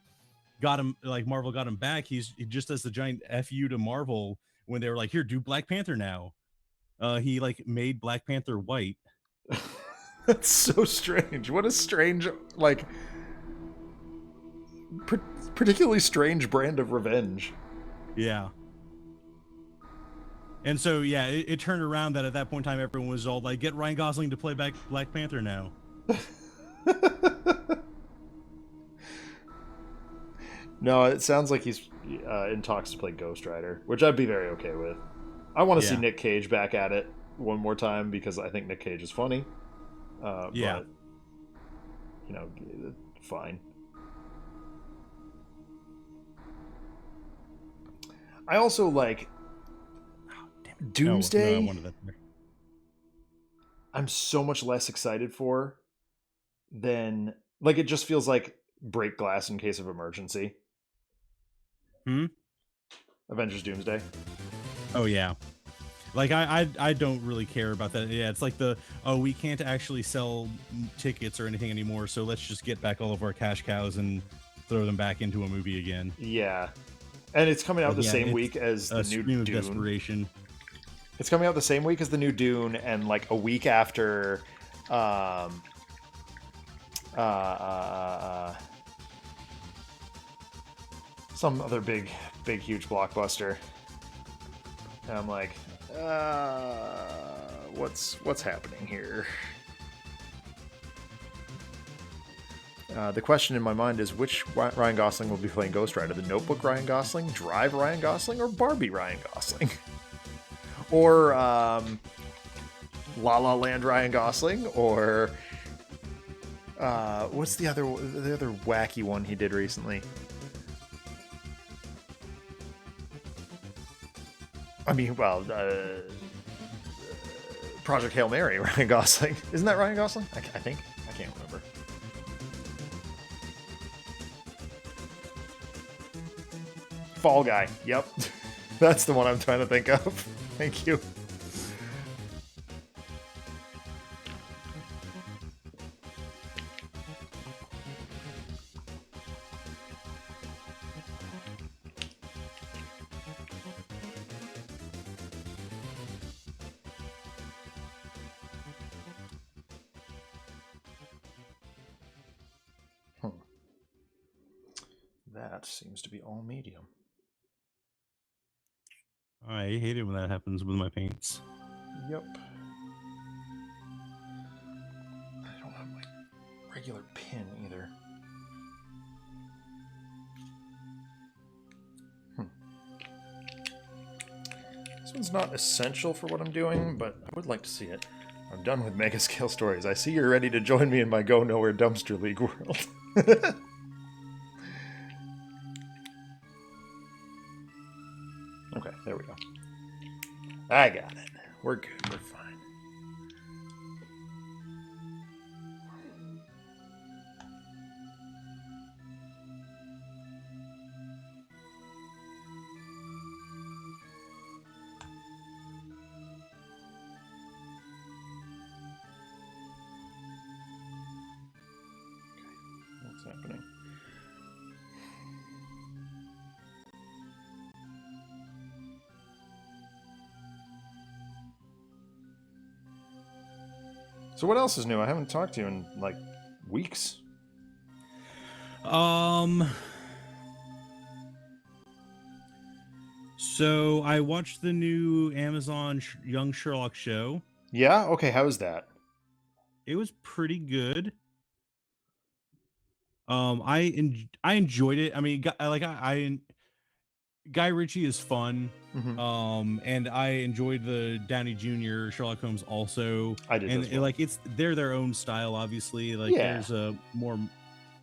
got him, like Marvel got him back, he just does the giant FU to Marvel when they were like, here, do Black Panther now. He like made Black Panther white. That's so strange. What a strange, like, particularly strange brand of revenge. Yeah. And so, yeah, it turned around that at that point in time, everyone was all like, get Ryan Gosling to play back Black Panther now. No, it sounds like he's in talks to play Ghost Rider, which I'd be very okay with. I want to see Nick Cage back at it one more time because I think Nick Cage is funny. But, you know, fine. I also like Doomsday. No, I wanted that there. I'm so much less excited for than, like, it just feels like break glass in case of emergency. Avengers Doomsday. Oh yeah. Like I don't really care about that. Yeah, it's like we can't actually sell tickets or anything anymore, so let's just get back all of our cash cows and throw them back into a movie again. Yeah. And it's coming out the same week as the new Dune. Desperation. It's coming out the same week as the new Dune, and like a week after some other big huge blockbuster. And I'm like, what's happening here? The question in my mind is, which Ryan Gosling will be playing Ghost Rider? The Notebook Ryan Gosling, Drive Ryan Gosling, or Barbie Ryan Gosling? Or La La Land Ryan Gosling? Or what's the other wacky one he did recently? I mean, well, Project Hail Mary, Ryan Gosling. Isn't that Ryan Gosling? I think. I can't remember. Fall Guy. Yep. That's the one I'm trying to think of. Thank you. That seems to be all medium. I hate it when that happens with my paints. Yep. I don't have my regular pen either. This one's not essential for what I'm doing, but I would like to see it. I'm done with mega scale stories. I see you're ready to join me in my Go Nowhere Dumpster League world. Okay, there we go. I got it. We're good. We're fine. What's happening? So what else is new? I haven't talked to you in like weeks. So I watched the new Amazon Young Sherlock show. Yeah. Okay. How is that? It was pretty good. I enjoyed it. I mean, Guy Ritchie is fun. Mm-hmm. And I enjoyed the Downey Jr. Sherlock Holmes also. I did And as well. they're their own style, obviously. Like Yeah. there's a more,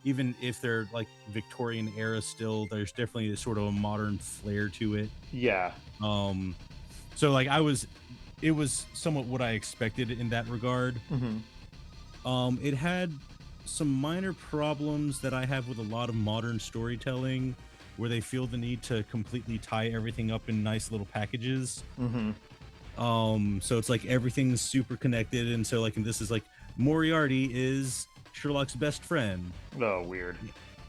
even if they're like Victorian era still, there's definitely a sort of a modern flair to it. Yeah. So like it was somewhat what I expected in that regard. Mm-hmm. It had some minor problems that I have with a lot of modern storytelling, where they feel the need to completely tie everything up in nice little packages. Mm-hmm. So it's like everything's super connected, and so like, and this is like Moriarty is Sherlock's best friend. Oh, weird.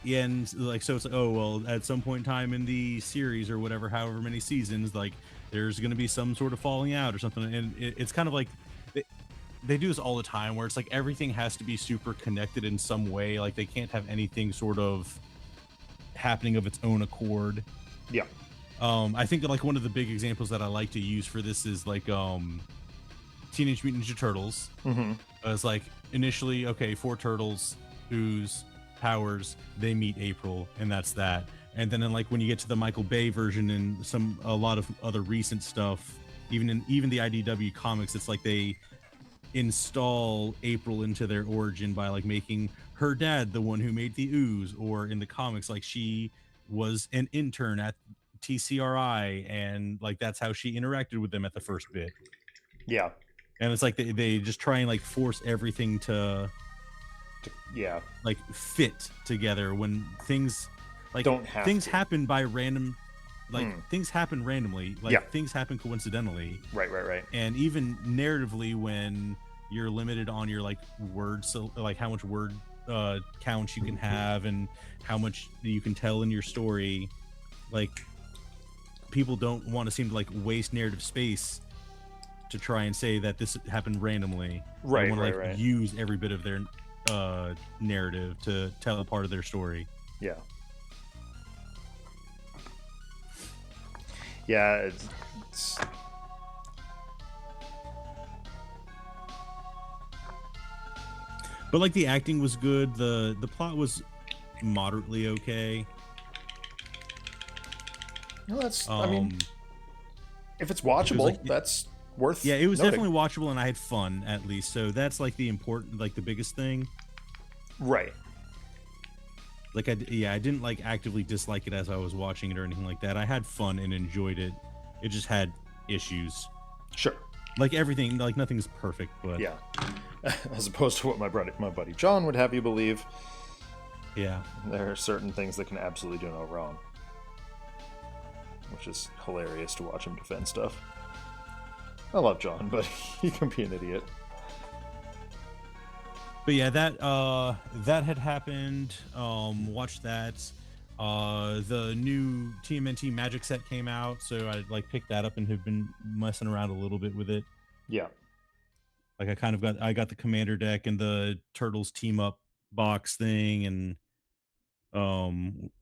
Yeah, and like, so it's like, oh well, at some point in time in the series or whatever, however many seasons, like there's gonna be some sort of falling out or something, and it's kind of like they do this all the time, where it's like everything has to be super connected in some way. Like they can't have anything sort of happening of its own accord. Yeah. I think that like one of the big examples that I like to use for this is like Teenage Mutant Ninja Turtles. Mm-hmm. It's like initially, okay, 4 turtles, ooze, powers, they meet April, and that's that. And then like when you get to the Michael Bay version and a lot of other recent stuff, even the IDW comics, it's like they install April into their origin by like making her dad the one who made the ooze, or in the comics like she was an intern at TCRI, and like that's how she interacted with them at the first bit. Yeah. And it's like they just try and like force everything to Yeah. like fit together when things like Don't have things to. happen by random, like things happen randomly, like Yeah. things happen coincidentally. Right. And even narratively, when you're limited on your like words, so like how much word counts you can have and how much you can tell in your story, like people don't want to seem to like waste narrative space to try and say that this happened randomly. Right, They want to like right. use every bit of their narrative to tell a part of their story. Yeah. Yeah. It's But like the acting was good, the plot was moderately okay. no, that's. I mean, Um, if it's watchable, like- that's worth. yeah, it was noting. definitely watchable, and I had fun at least. So that's like the important, like the biggest thing. Right. Like I didn't like actively dislike it as I was watching it or anything like that. I had fun and enjoyed it. It just had issues. Sure. Like everything, like nothing's perfect, but Yeah. As opposed to what my buddy John would have you believe, yeah. there are certain things that can absolutely do no wrong. Which is hilarious to watch him defend stuff. I love John, but he can be an idiot. But yeah, that had happened. Watched that. The new TMNT Magic set came out, so I like picked that up and have been messing around a little bit with it. Yeah. Like I got the commander deck and the Turtles team up box thing, and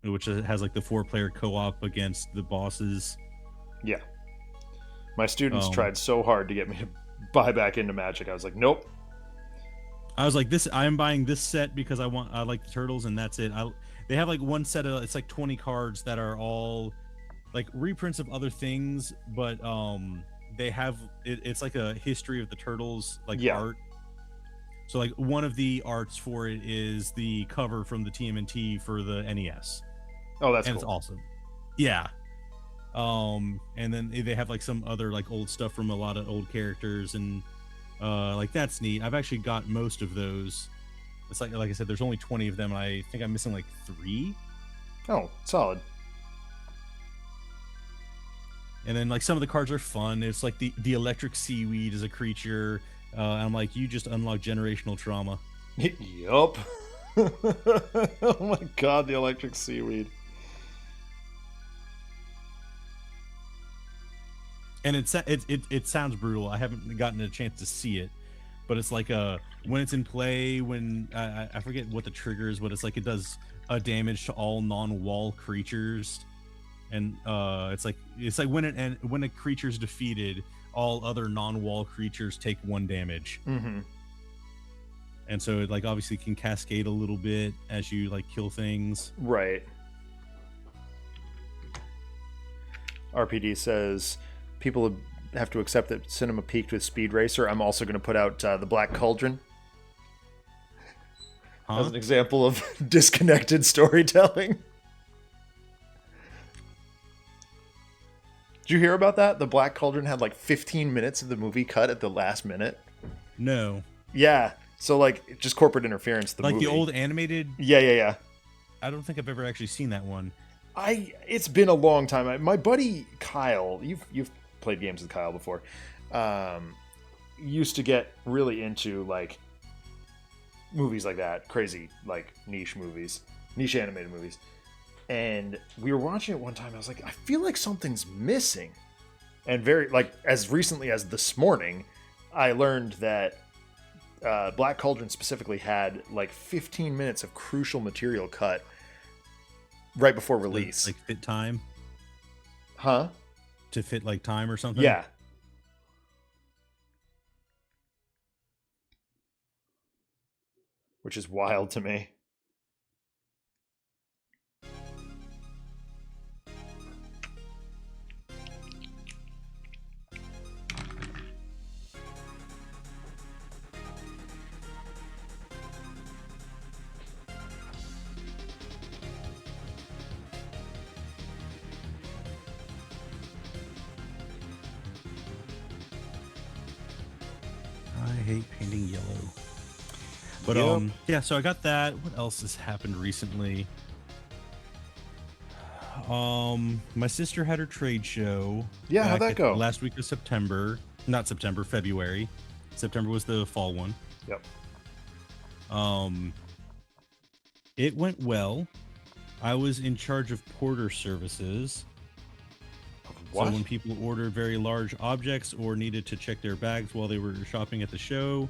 which has like the 4-player co-op against the bosses. Yeah. My students Um, tried so hard to get me to buy back into Magic. I was like, nope. I was like, I'm buying this set because I like the Turtles, and that's it. They have like one set of, it's like 20 cards that are all like reprints of other things, but they have it's like a history of the Turtles like Yeah. art. So like one of the arts for it is the cover from the TMNT for the NES, Oh, that's and cool. it's awesome. Yeah. And then they have like some other like old stuff from a lot of old characters, and like that's neat. I've actually got most of those. It's like I said, there's only 20 of them. I think I'm missing like 3. Oh, solid. And then like some of the cards are fun. It's like the electric seaweed is a creature. And I'm like, you just unlock generational trauma. Yup. Oh my god, the electric seaweed. And it sounds brutal. I haven't gotten a chance to see it, but it's like when it's in play, when I forget what the trigger is, but it's like it does a damage to all non-wall creatures, and it's like when a creature is defeated, all other non-wall creatures take 1 damage. Mm-hmm. And so it like obviously can cascade a little bit as you like kill things. Right. RPD says people have to accept that cinema peaked with Speed Racer. I'm also going to put out the Black Cauldron as an example of disconnected storytelling. Did you hear about that? The Black Cauldron had like 15 minutes of the movie cut at the last minute. No. Yeah. So like just corporate interference. The like movie. the old animated. Yeah. I don't think I've ever actually seen that one. It's been a long time. My buddy Kyle, you've played games with Kyle before, used to get really into like movies like that, crazy like niche animated movies. And we were watching it one time. I was like, I feel like something's missing. And very like as recently as this morning, I learned that Black Cauldron specifically had like 15 minutes of crucial material cut right before release. Like fit time? Huh? To fit like time or something? Yeah. Which is wild to me. I hate painting yellow. But Yep. yeah, so I got that. What else has happened recently? My sister had her trade show. Yeah, how'd that go? Last week of September. Not September, February. September was the fall one. Yep. It went well. I was in charge of porter services. What? So when people ordered very large objects or needed to check their bags while they were shopping at the show,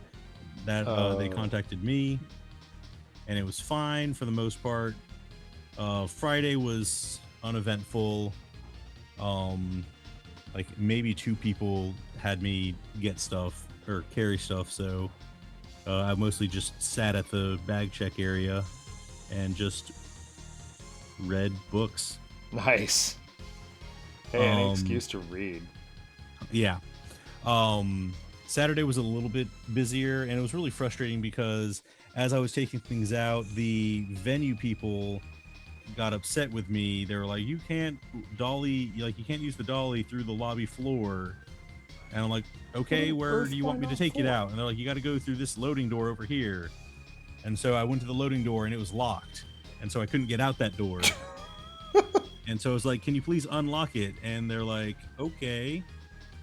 that they contacted me, and it was fine for the most part. Friday was uneventful. Like maybe 2 people had me get stuff or carry stuff, so I mostly just sat at the bag check area and just read books. Nice. Hey, any excuse to read. Yeah. Saturday was a little bit busier, and it was really frustrating because as I was taking things out, the venue people got upset with me. They were like, you can't use the dolly through the lobby floor. And I'm like, okay, where do you want me to take it out? And they're like, you got to go through this loading door over here. And so I went to the loading door and it was locked. And so I couldn't get out that door. And so I was like, can you please unlock it? And they're like, okay.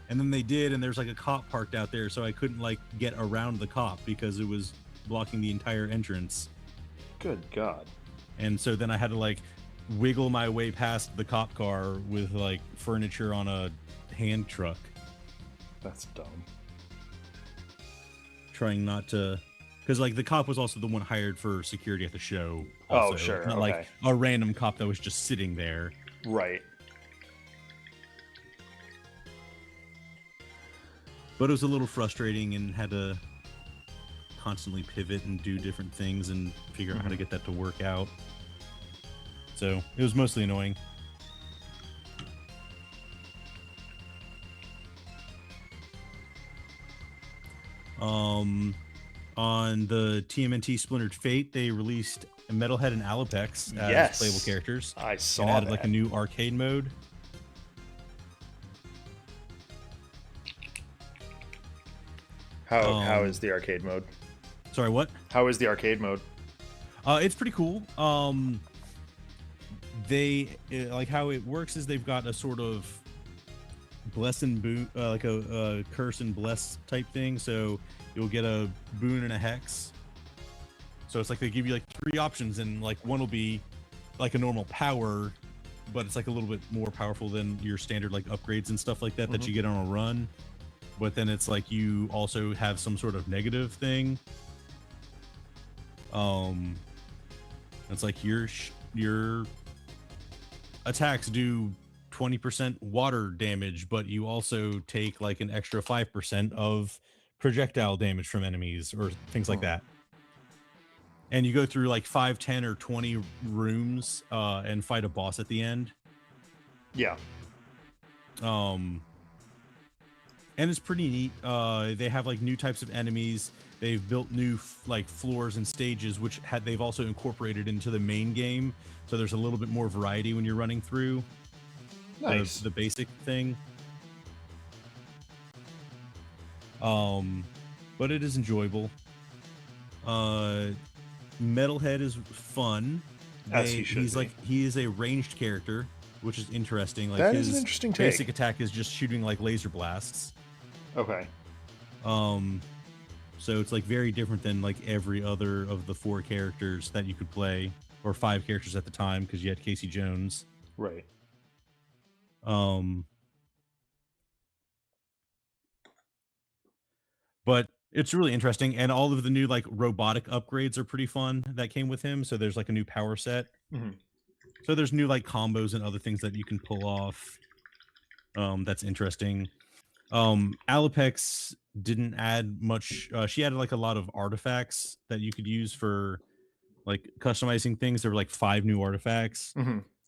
And then they did, and there's like a cop parked out there, so I couldn't like get around the cop because it was blocking the entire entrance. Good God. And so then I had to like wiggle my way past the cop car with like furniture on a hand truck. That's dumb. Trying not to, because like the cop was also the one hired for security at the show. Also. Oh, sure. Not okay. like a random cop that was just sitting there. Right. But it was a little frustrating and had to constantly pivot and do different things and figure out how to get that to work out. So it was mostly annoying. on the TMNT Splintered Fate, they released Metalhead and Alopex as Yes, playable characters. I saw and added that. like a new arcade mode. How is the arcade mode? Sorry, what? How is the arcade mode? It's pretty cool. They like how it works is they've got a sort of bless and boon, like a curse and bless type thing. So you'll get a boon and a hex. So it's like they give you like 3 options, and like one will be like a normal power, but it's like a little bit more powerful than your standard like upgrades and stuff like that that you get on a run. But then it's like you also have some sort of negative thing. It's like your attacks do 20% water damage, but you also take like an extra 5% of projectile damage from enemies or things like that. And you go through like 5, 10, or 20 rooms and fight a boss at the end. Yeah. And it's pretty neat. They have like new types of enemies. They've built new like floors and stages, which they've also incorporated into the main game. So there's a little bit more variety when you're running through the basic thing. But it is enjoyable. Metalhead is fun. As he should he's be. like he is a ranged character, which is interesting. Like That his is an interesting take. basic attack is just shooting like laser blasts. Okay. So it's like very different than like every other of the 4 characters that you could play, or 5 characters at the time, because you had Casey Jones. Right. But it's really interesting, and all of the new like robotic upgrades are pretty fun that came with him. So there's like a new power set. So there's new like combos and other things that you can pull off. That's interesting. Alopex didn't add much. She added like a lot of artifacts that you could use for like customizing things. There were like 5 new artifacts.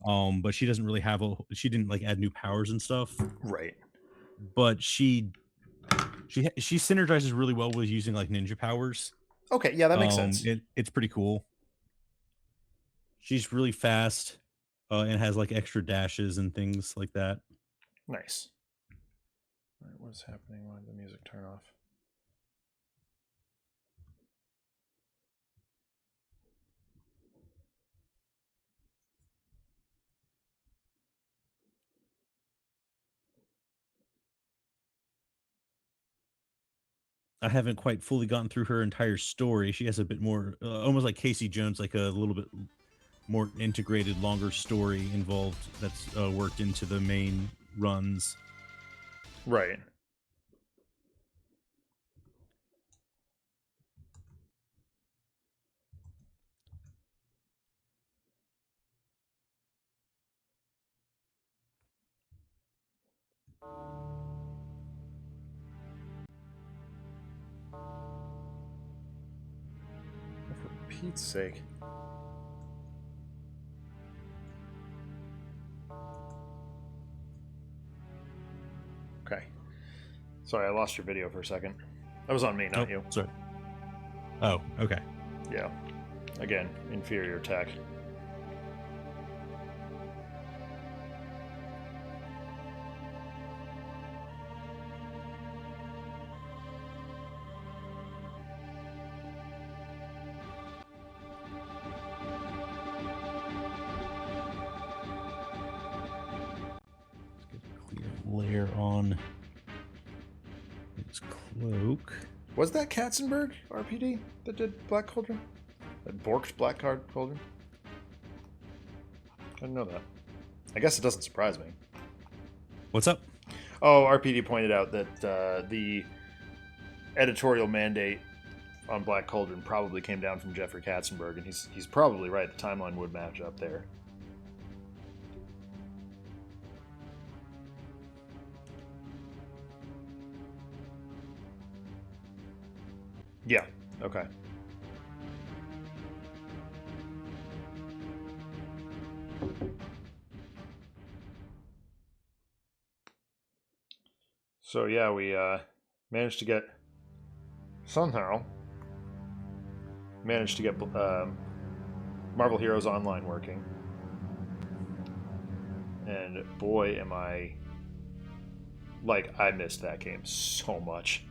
But she doesn't really have she didn't like add new powers and stuff. Right. But she synergizes really well with using like ninja powers. Okay, yeah, that makes sense. It's pretty cool. She's really fast and has like extra dashes and things like that. Nice. All right, what is happening? Why did the music turn off? I haven't quite fully gotten through her entire story. She has a bit more, almost like Casey Jones, like a little bit more integrated, longer story involved that's worked into the main runs. Right. For Pete's sake. Okay. Sorry, I lost your video for a second. That was on me, not you. Sorry. Oh, okay. Yeah. Again, inferior tech. Layer on its cloak. Was that Katzenberg RPD that did Black Cauldron? That borked Black Cauldron? I didn't know that. I guess it doesn't surprise me. What's up? Oh, RPD pointed out that the editorial mandate on Black Cauldron probably came down from Jeffrey Katzenberg, and he's probably right. The timeline would match up there. Yeah, okay. So yeah, we managed to get somehow managed to get Marvel Heroes Online working. And boy, am I... Like, I missed that game so much.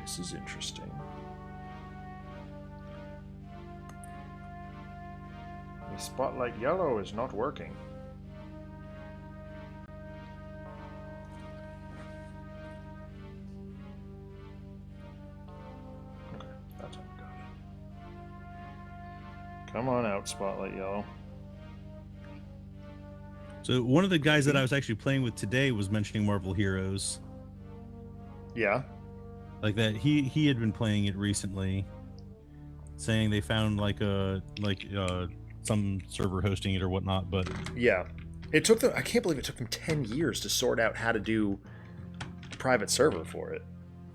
This is interesting. The Spotlight Yellow is not working. Okay, that's how we got it. Come on out, Spotlight Yellow. So one of the guys that I was actually playing with today was mentioning Marvel Heroes. Yeah. Like that he had been playing it recently, saying they found some server hosting it or whatnot, but Yeah. It took them, I can't believe it took them 10 years to sort out how to do a private server for it.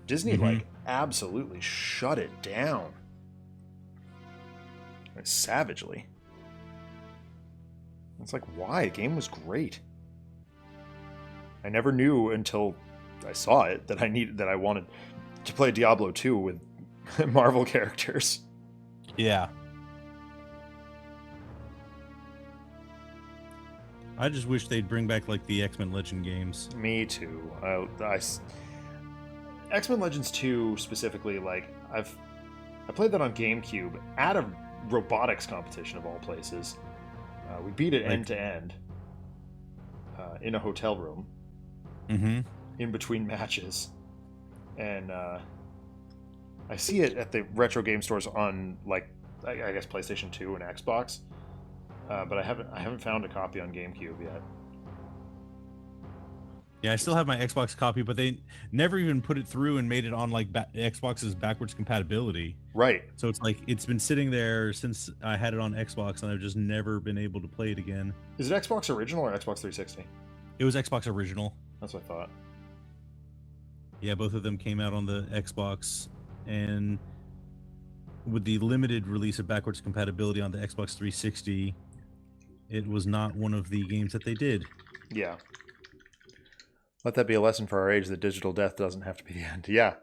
Disney, like, absolutely shut it down. Like, savagely. It's like, why? The game was great. I never knew until I saw it that I wanted to play Diablo 2 with Marvel characters. yeah. I just wish they'd bring back like the X-Men Legend games. Me too. X-Men Legends 2 specifically, like, I played that on GameCube at a robotics competition of all places. We beat it end to end in a hotel room in between matches. And I see it at the retro game stores on, like, I guess PlayStation 2 and Xbox. But I haven't found a copy on GameCube yet. Yeah, I still have my Xbox copy, but they never even put it through and made it on like Xbox's backwards compatibility. Right. So it's like it's been sitting there since I had it on Xbox, and I've just never been able to play it again. Is it Xbox original or Xbox 360? It was Xbox original. That's what I thought. Yeah, both of them came out on the Xbox, and with the limited release of backwards compatibility on the Xbox 360, it was not one of the games that they did. Yeah. Let that be a lesson for our age that digital death doesn't have to be the end. Yeah,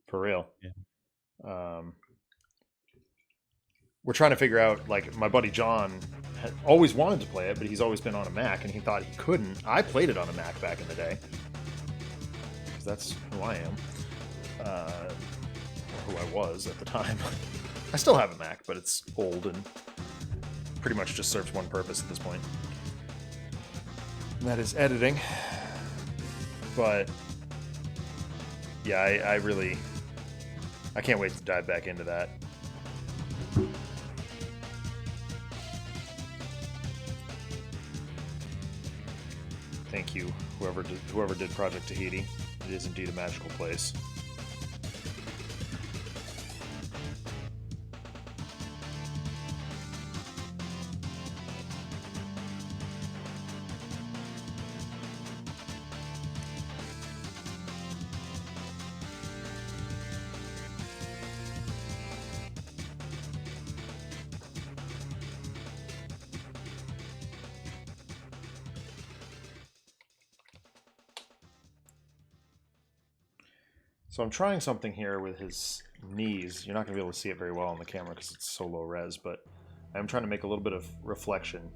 for real. Yeah. We're trying to figure out, like, my buddy John had always wanted to play it, but he's always been on a Mac, and he thought he couldn't. I played it on a Mac back in the day. Because that's who I am. Or who I was at the time. I still have a Mac, but it's old and pretty much just serves one purpose at this point. And that is editing. But yeah, I can't wait to dive back into that. Thank you, whoever did Project Tahiti. It is indeed a magical place. So I'm trying something here with his knees. You're not going to be able to see it very well on the camera because it's so low res, but I'm trying to make a little bit of reflection.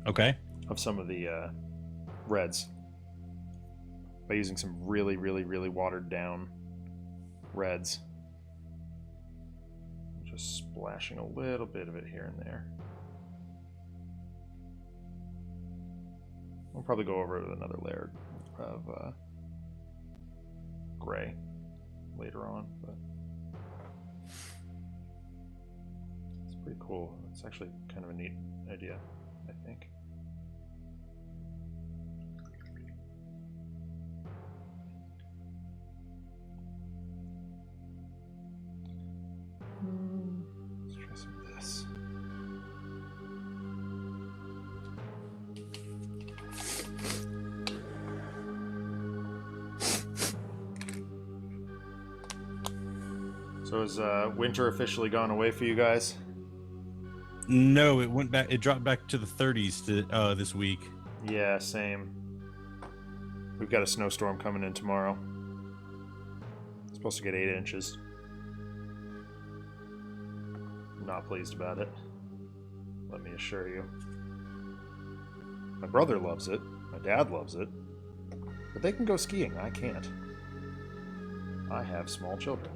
Okay. Of some of the reds by using some really, really, really watered down reds. Just splashing a little bit of it here and there. We'll probably go over it with another layer of gray later on, but it's pretty cool. It's actually kind of a neat idea, I think. Let's try some of this. So has winter officially gone away for you guys? No, it went back. It dropped back to the 30s this week. Yeah, same. We've got a snowstorm coming in tomorrow. It's supposed to get 8 inches. Not pleased about it. Let me assure you. My brother loves it. My dad loves it. But they can go skiing. I can't. I have small children.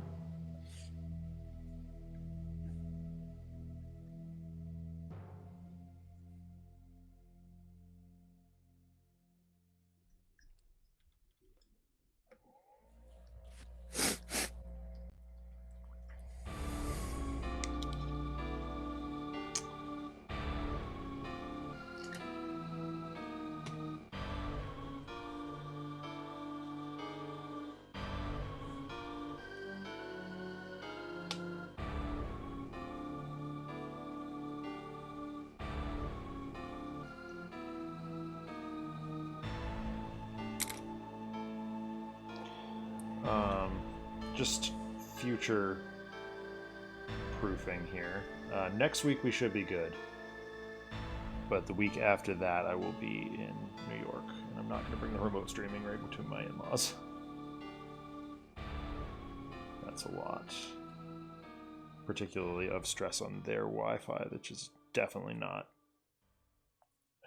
Just future proofing here. Next week we should be good. But the week after that I will be in New York. And I'm not going to bring the remote streaming rig to my in-laws. That's a lot. Particularly of stress on their Wi-Fi, which is definitely not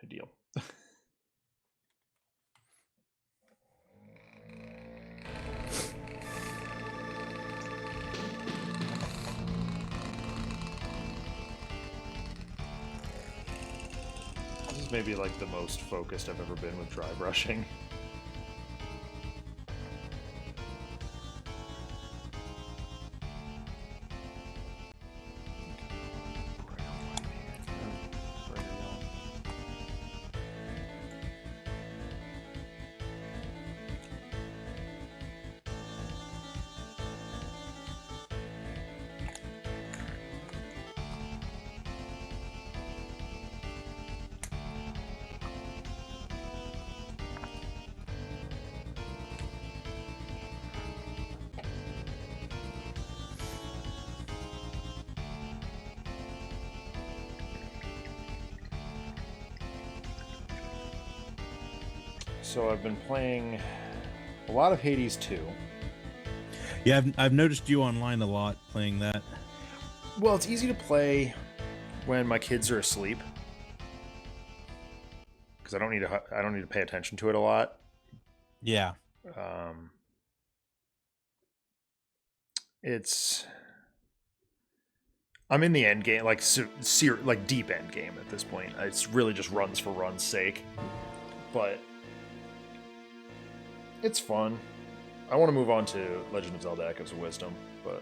ideal. Maybe like the most focused I've ever been with dry brushing. So I've been playing a lot of Hades 2. Yeah, I've noticed you online a lot playing that. Well, it's easy to play when my kids are asleep because I don't need to pay attention to it a lot. Yeah. I'm in the end game, like deep end game at this point. It's really just runs for run's sake, but it's fun. I want to move on to Legend of Zelda: Echoes of Wisdom, but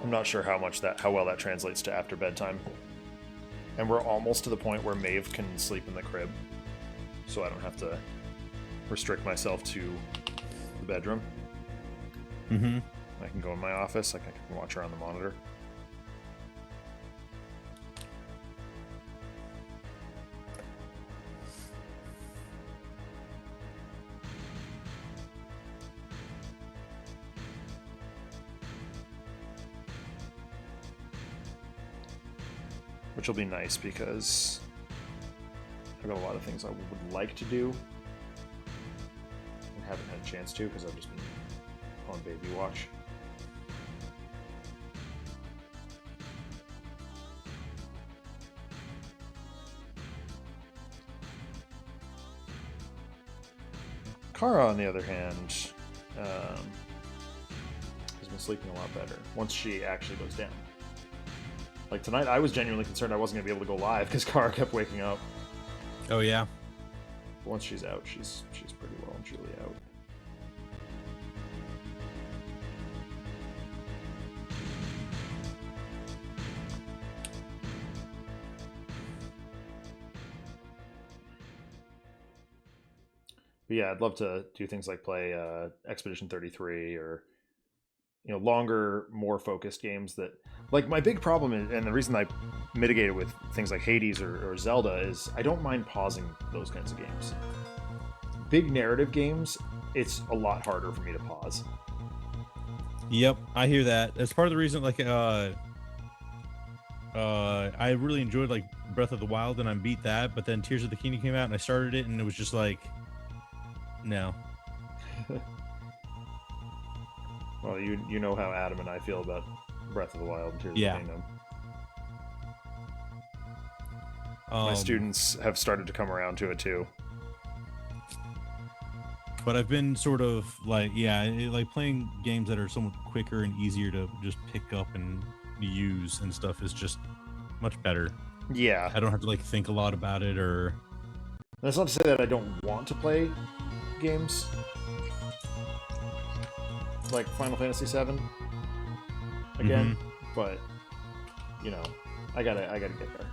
I'm not sure how well that translates to after bedtime. And we're almost to the point where Maeve can sleep in the crib, so I don't have to restrict myself to the bedroom. Mm-hmm. I can go in my office. I can watch her on the monitor. Which will be nice because I've got a lot of things I would like to do and haven't had a chance to because I've just been on baby watch. Kara, on the other hand, has been sleeping a lot better once she actually goes down. Like tonight, I was genuinely concerned I wasn't going to be able to go live because Kara kept waking up. Oh, yeah? But once she's out, she's pretty well and truly out. But yeah, I'd love to do things like play Expedition 33 or longer, more focused games that, like, my big problem is, and the reason I mitigate it with things like Hades or Zelda is I don't mind pausing those kinds of games. Big narrative games, it's a lot harder for me to pause. Yep, I hear that. That's part of the reason, like, I really enjoyed like Breath of the Wild, and I beat that. But then Tears of the Kingdom came out, and I started it, and it was just like, no. Well, you know how Adam and I feel about Breath of the Wild and Tears Yeah. of the Kingdom. Um, My students have started to come around to it too. But I've been sort of like, yeah, like playing games that are somewhat quicker and easier to just pick up and use and stuff is just much better. Yeah. I don't have to like think a lot about it or. That's not to say that I don't want to play games like Final Fantasy VII again, but you know, I gotta get there.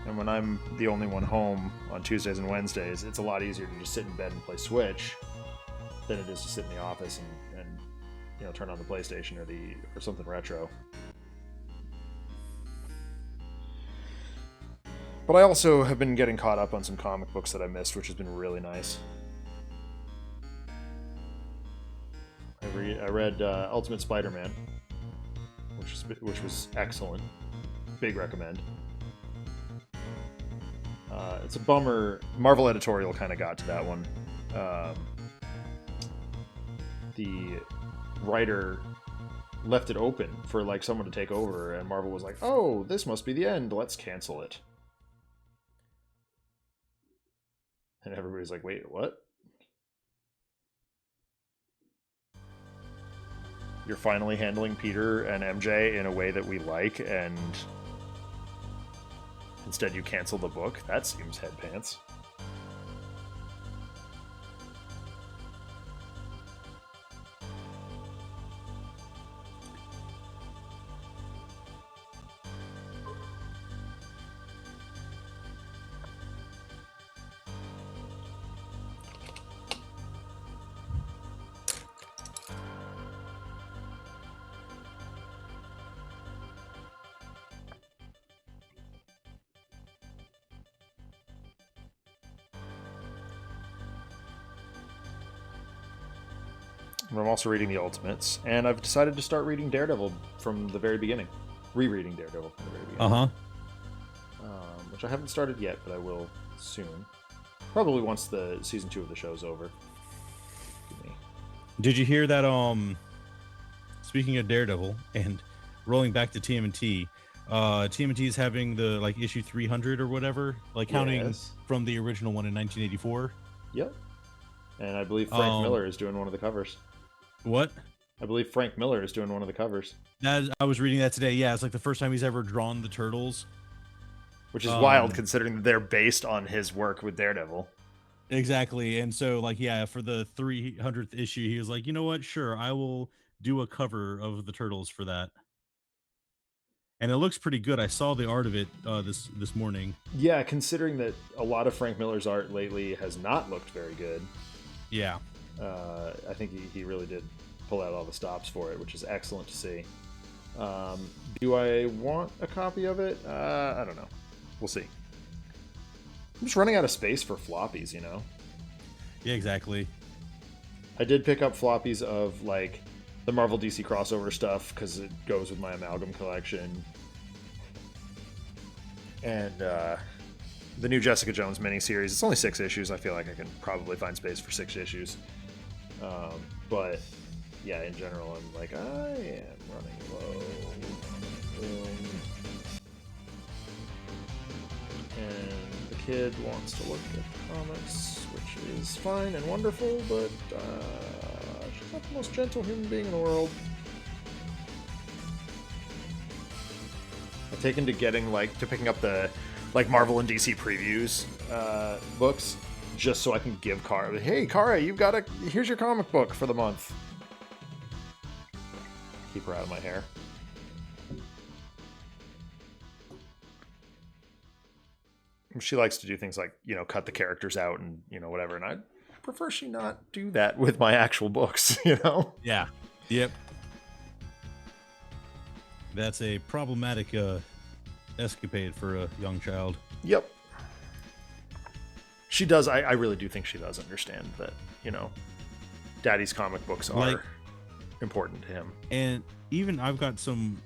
And when I'm the only one home on Tuesdays and Wednesdays, it's a lot easier to just sit in bed and play Switch than it is to sit in the office and you know, turn on the PlayStation or something retro. But I also have been getting caught up on some comic books that I missed, which has been really nice. I read Ultimate Spider-Man, which was excellent. Big recommend. It's a bummer. Marvel Editorial kind of got to that one. The writer left it open for like someone to take over, and Marvel was like, "Oh, this must be the end. Let's cancel it." And everybody's like, "Wait, what? You're finally handling Peter and MJ in a way that we like, and instead you cancel the book? That seems headpants." I'm also reading the Ultimates, and I've decided to start reading Daredevil from the very beginning. Rereading Daredevil from the very beginning. Which I haven't started yet, but I will soon. Probably once the season 2 of the show's over. Did you hear that? Speaking of Daredevil and rolling back to TMNT, TMNT is having the like issue 300 or whatever, like counting Yes. from the original one in 1984. Yep. And I believe Frank Miller is doing one of the covers. What? I believe Frank Miller is doing one of the covers. That I was reading that today. Yeah, it's like the first time he's ever drawn the Turtles. Which is wild, considering that they're based on his work with Daredevil. Exactly. And so, like, yeah, for the 300th issue, he was like, you know what? Sure, I will do a cover of the Turtles for that. And it looks pretty good. I saw the art of it this morning. Yeah, considering that a lot of Frank Miller's art lately has not looked very good. Yeah. I think he really did pull out all the stops for it, which is excellent to see. Do I want a copy of it? I don't know. We'll see. I'm just running out of space for floppies, you know? Yeah, exactly. I did pick up floppies of, like, the Marvel DC crossover stuff, because it goes with my Amalgam collection. And the new Jessica Jones miniseries. It's only 6 issues. I feel like I can probably find space for 6 issues. But, yeah, in general, I'm like, I am running low. And the kid wants to look at comics, which is fine and wonderful, but she's not the most gentle human being in the world. I've taken to picking up the Marvel and DC previews books, just so I can give Kara, hey Kara, here's your comic book for the month. Keep her out of my hair. She likes to do things like, you know, cut the characters out and, you know, whatever. And I prefer she not do that with my actual books, you know? Yeah. Yep. That's a problematic escapade for a young child. Yep. She does. I really do think she does understand that, you know, Daddy's comic books are important to him. And even I've got some,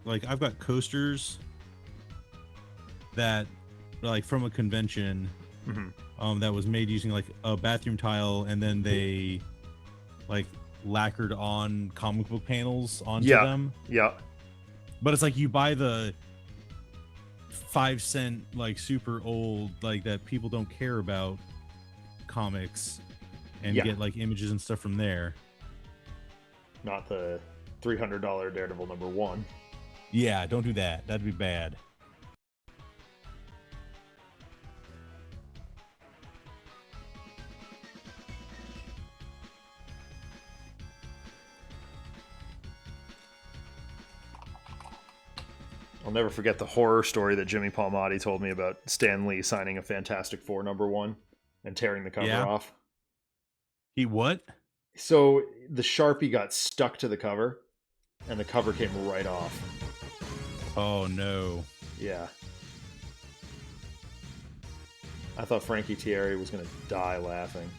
like, I've got coasters that, like, from a convention, that was made using like a bathroom tile, and then they like lacquered on comic book panels onto them. Yeah. But it's like you buy the 5-cent, like, super old, like, that people don't care about comics, and get like images and stuff from there. Not the $300 Daredevil #1. Yeah, don't do that. That'd be bad. I'll never forget the horror story that Jimmy Palmiotti told me about Stan Lee signing a Fantastic Four #1 and tearing the cover off. He what? So the Sharpie got stuck to the cover, and the cover came right off. Oh, no. Yeah. I thought Frankie Thierry was going to die laughing.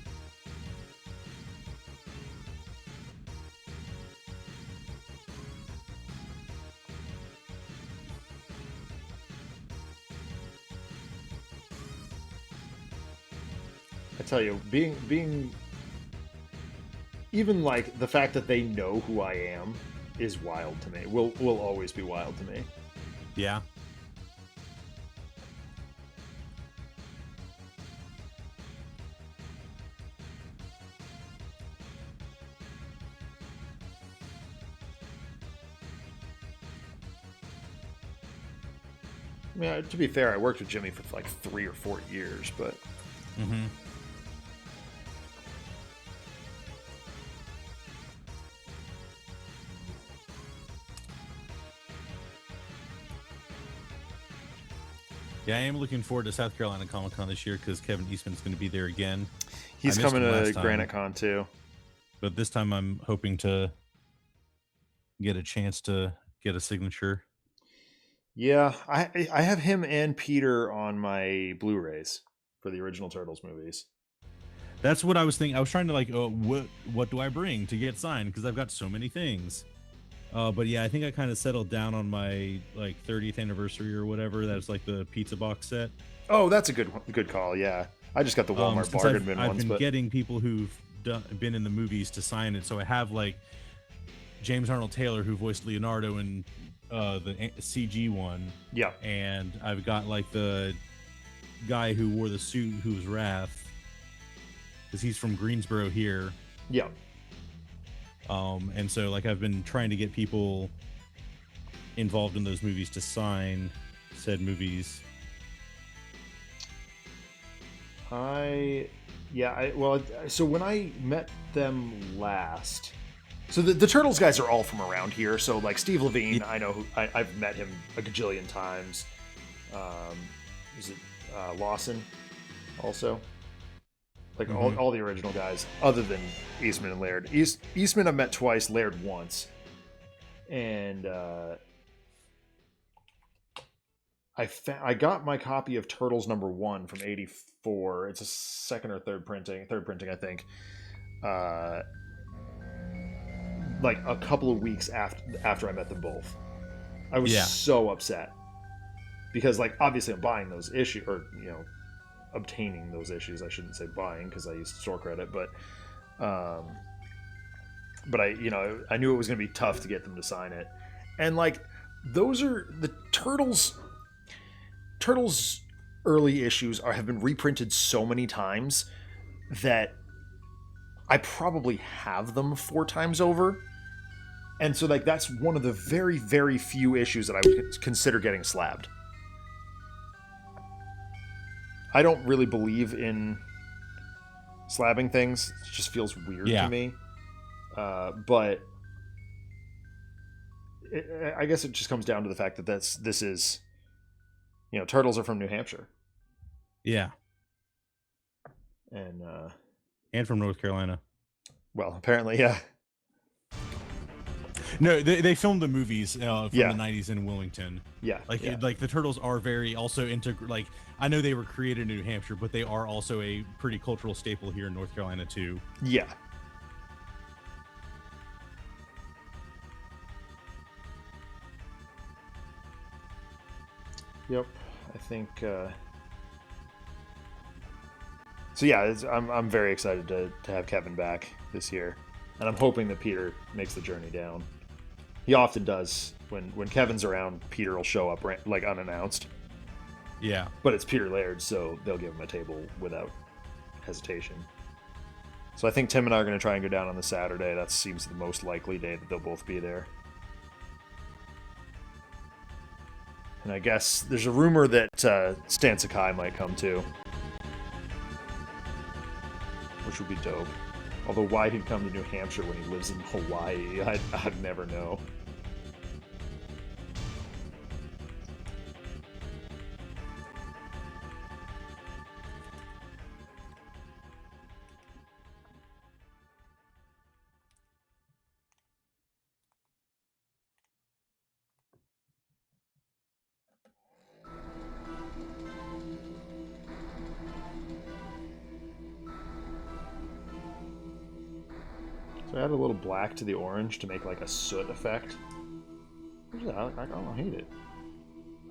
I tell you, being even like the fact that they know who I am is wild to me. Will always be wild to me. Yeah. I mean, to be fair, I worked with Jimmy for like 3 or 4 years, but yeah, I am looking forward to South Carolina Comic Con this year because Kevin Eastman's going to be there again. He's coming to Granite Con too. But this time I'm hoping to get a chance to get a signature. Yeah, I have him and Peter on my Blu-rays for the original Turtles movies. That's what I was thinking. I was trying to like, what do I bring to get signed? Because I've got so many things. But yeah, I think I kind of settled down on my like 30th anniversary or whatever. That's like the pizza box set. Oh, that's a good call. Yeah, I just got the Walmart bargain bin ones. I've been getting people who've been in the movies to sign it. So I have like James Arnold Taylor, who voiced Leonardo in the CG one. Yeah. And I've got like the guy who wore the suit, who was Wrath, because he's from Greensboro here. Yeah. And so like I've been trying to get people involved in those movies to sign said movies. So when I met them last, so the Turtles guys are all from around here. So like Steve Levine, I know I've met him a gajillion times. Is it Lawson also? Like all the original guys, other than Eastman and Laird. Eastman I've met twice, Laird once. And I got my copy of Turtles #1 from '84. It's a second or third printing, I think. Like a couple of weeks after I met them both. I was so upset. Because like obviously I'm buying those issues, or obtaining those issues. I shouldn't say buying because I used store credit, but I knew it was going to be tough to get them to sign it. And like those are the Turtles early issues have been reprinted so many times that I probably have them 4 times over. And so like that's one of the very, very few issues that I would consider getting slabbed. I don't really believe in slabbing things. It just feels weird to me. But I guess it just comes down to the fact that this is, Turtles are from New Hampshire. Yeah. And from North Carolina. Well, apparently, yeah. No, they filmed the movies from the 90s in Wilmington. Yeah. Like the Turtles are very also into, like, I know they were created in New Hampshire, but they are also a pretty cultural staple here in North Carolina too. Yeah. Yep, I think. So yeah, I'm very excited to have Kevin back this year, and I'm hoping that Peter makes the journey down. He often does. When Kevin's around, Peter will show up like unannounced. Yeah. But it's Peter Laird, so they'll give him a table without hesitation. So I think Tim and I are going to try and go down on the Saturday. That seems the most likely day that they'll both be there. And I guess there's a rumor that Stan Sakai might come too, which would be dope. Although why he'd come to New Hampshire when he lives in Hawaii, I'd never know. So I add a little black to the orange to make like a soot effect. I don't hate it.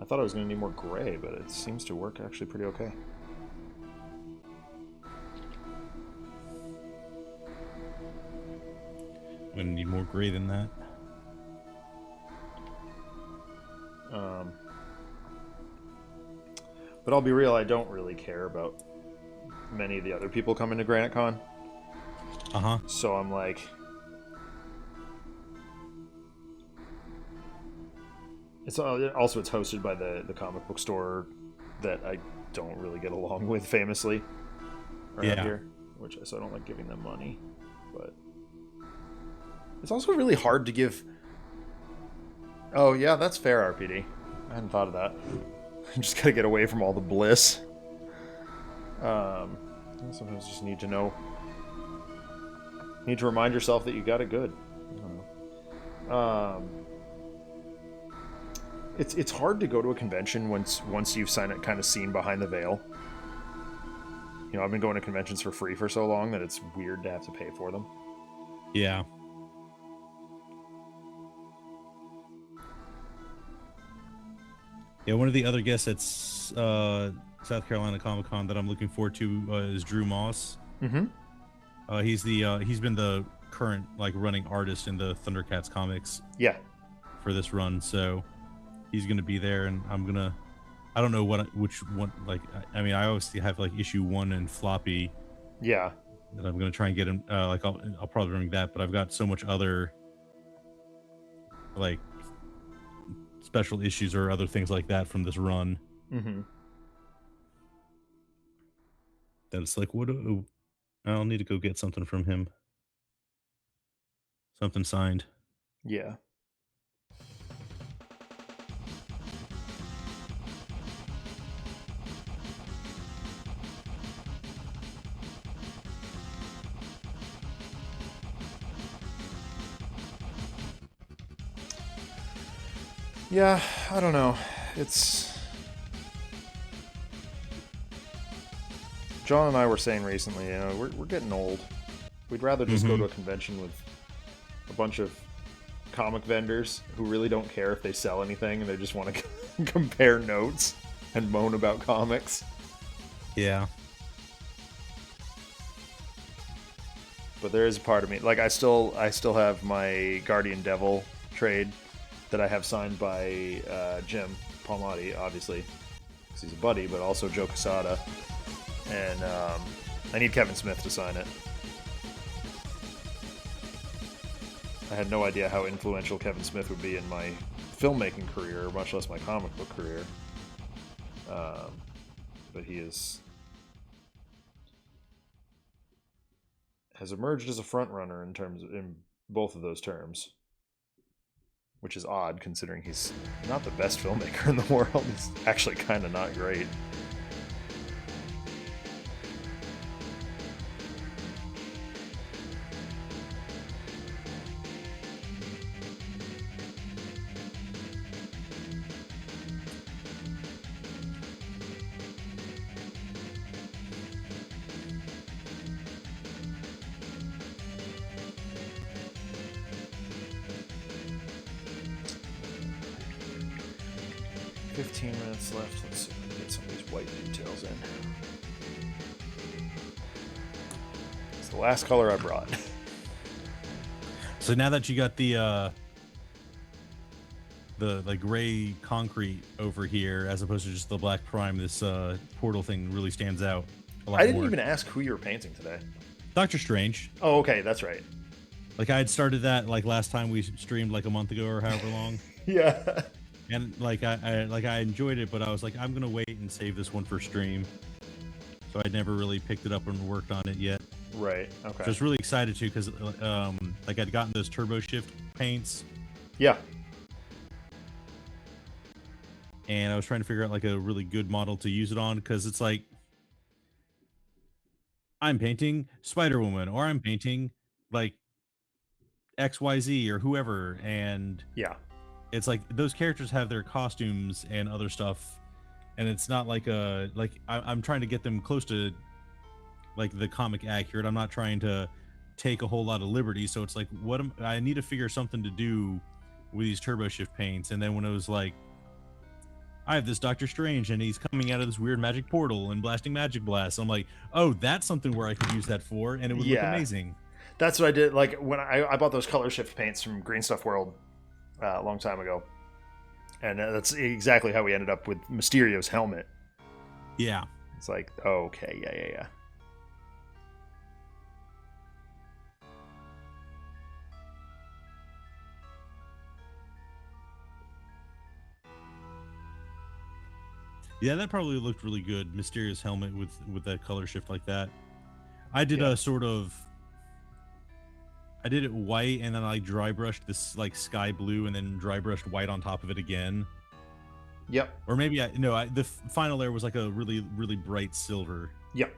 I thought I was going to need more gray, but it seems to work actually pretty okay. I'm gonna need more gray than that. But I'll be real, I don't really care about many of the other people coming to GraniteCon. Uh-huh. So I'm like... It's hosted by the comic book store that I don't really get along with famously around here, so I don't like giving them money. But it's also really hard to give... Oh yeah, that's fair, RPD. I hadn't thought of that. You just gotta get away from all the bliss. Sometimes you just need to know. You need to remind yourself that you got it good. I don't know. It's hard to go to a convention once you've kind of seen behind the veil. You know, I've been going to conventions for free for so long that it's weird to have to pay for them. Yeah. Yeah, one of the other guests at South Carolina Comic Con that I'm looking forward to is Drew Moss. Mm-hmm. He's been the current running artist in the Thundercats comics. Yeah. For this run, so he's gonna be there, and I don't know which one. I mean, I obviously have issue 1 and floppy. Yeah. That I'm gonna try and get him. I'll probably bring that, but I've got so much other special issues or other things like that from this run. Mm-hmm. That it's I'll need to go get something from him. Something signed. Yeah. Yeah, I don't know. It's... John and I were saying recently, we're getting old. We'd rather just go to a convention with a bunch of comic vendors who really don't care if they sell anything and they just want to compare notes and moan about comics. Yeah. But there is a part of me, I still have my Guardian Devil trade that I have signed by Jim Palmiotti, obviously, because he's a buddy, but also Joe Quesada. And I need Kevin Smith to sign it. I had no idea how influential Kevin Smith would be in my filmmaking career, much less my comic book career. But he has emerged as a front runner in both of those terms. Which is odd, considering he's not the best filmmaker in the world. He's actually kind of not great. 15 minutes left. Let's see if we can get some of these white details in. It's the last color I brought. So now that you got the gray concrete over here, as opposed to just the black prime, this portal thing really stands out a lot I didn't more. even ask who you were painting today. Doctor Strange. Oh, okay, that's right. Like I had started that like last time we streamed like a month ago or however long. Yeah. And like I enjoyed it, but I was like, I'm gonna wait and save this one for stream. So I never really picked it up and worked on it yet. Right. Okay. So I was really excited to because like I'd gotten those turbo shift paints. Yeah. And I was trying to figure out like a really good model to use it on because it's like I'm painting Spider-Woman or I'm painting like XYZ or whoever, and Yeah. it's like those characters have their costumes and other stuff, and it's not like I'm trying to get them close to like the comic accurate. I'm not trying to take a whole lot of liberty, so it's like I need to figure something to do with these turbo shift paints. And then when it was like I have this Doctor Strange and he's coming out of this weird magic portal and blasting magic blasts, I'm like, oh, that's something where I could use that for, and it would look amazing. That's what I did. Like when I bought those color shift paints from Green Stuff World a long time ago, and that's exactly how we ended up with Mysterio's helmet. Yeah. It's like, okay, yeah. Yeah, that probably looked really good. Mysterious helmet with that color shift like that. I did a sort of. I did it white and then I dry brushed this like sky blue and then dry brushed white on top of it again. Yep. Or maybe the final layer was like a really bright silver. Yep.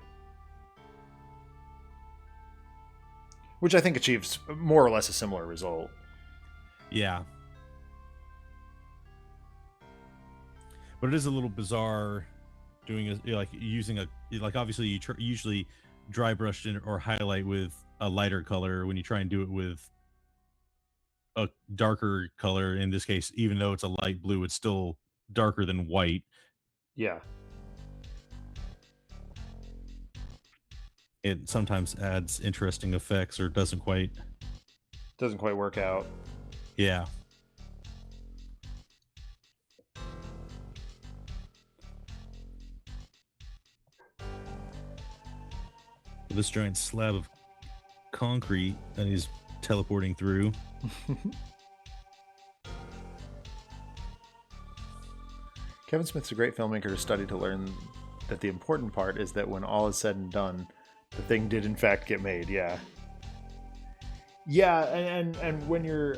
Which I think achieves more or less a similar result. Yeah. But it is a little bizarre doing using obviously you usually dry brush or highlight with a lighter color when you try and do it with a darker color. In this case, even though it's a light blue, it's still darker than white. Yeah. It sometimes adds interesting effects or doesn't quite work out. Yeah. This giant slab of concrete that he's teleporting through. Kevin Smith's a great filmmaker to study to learn that the important part is that when all is said and done, the thing did in fact get made. Yeah. Yeah, and when you're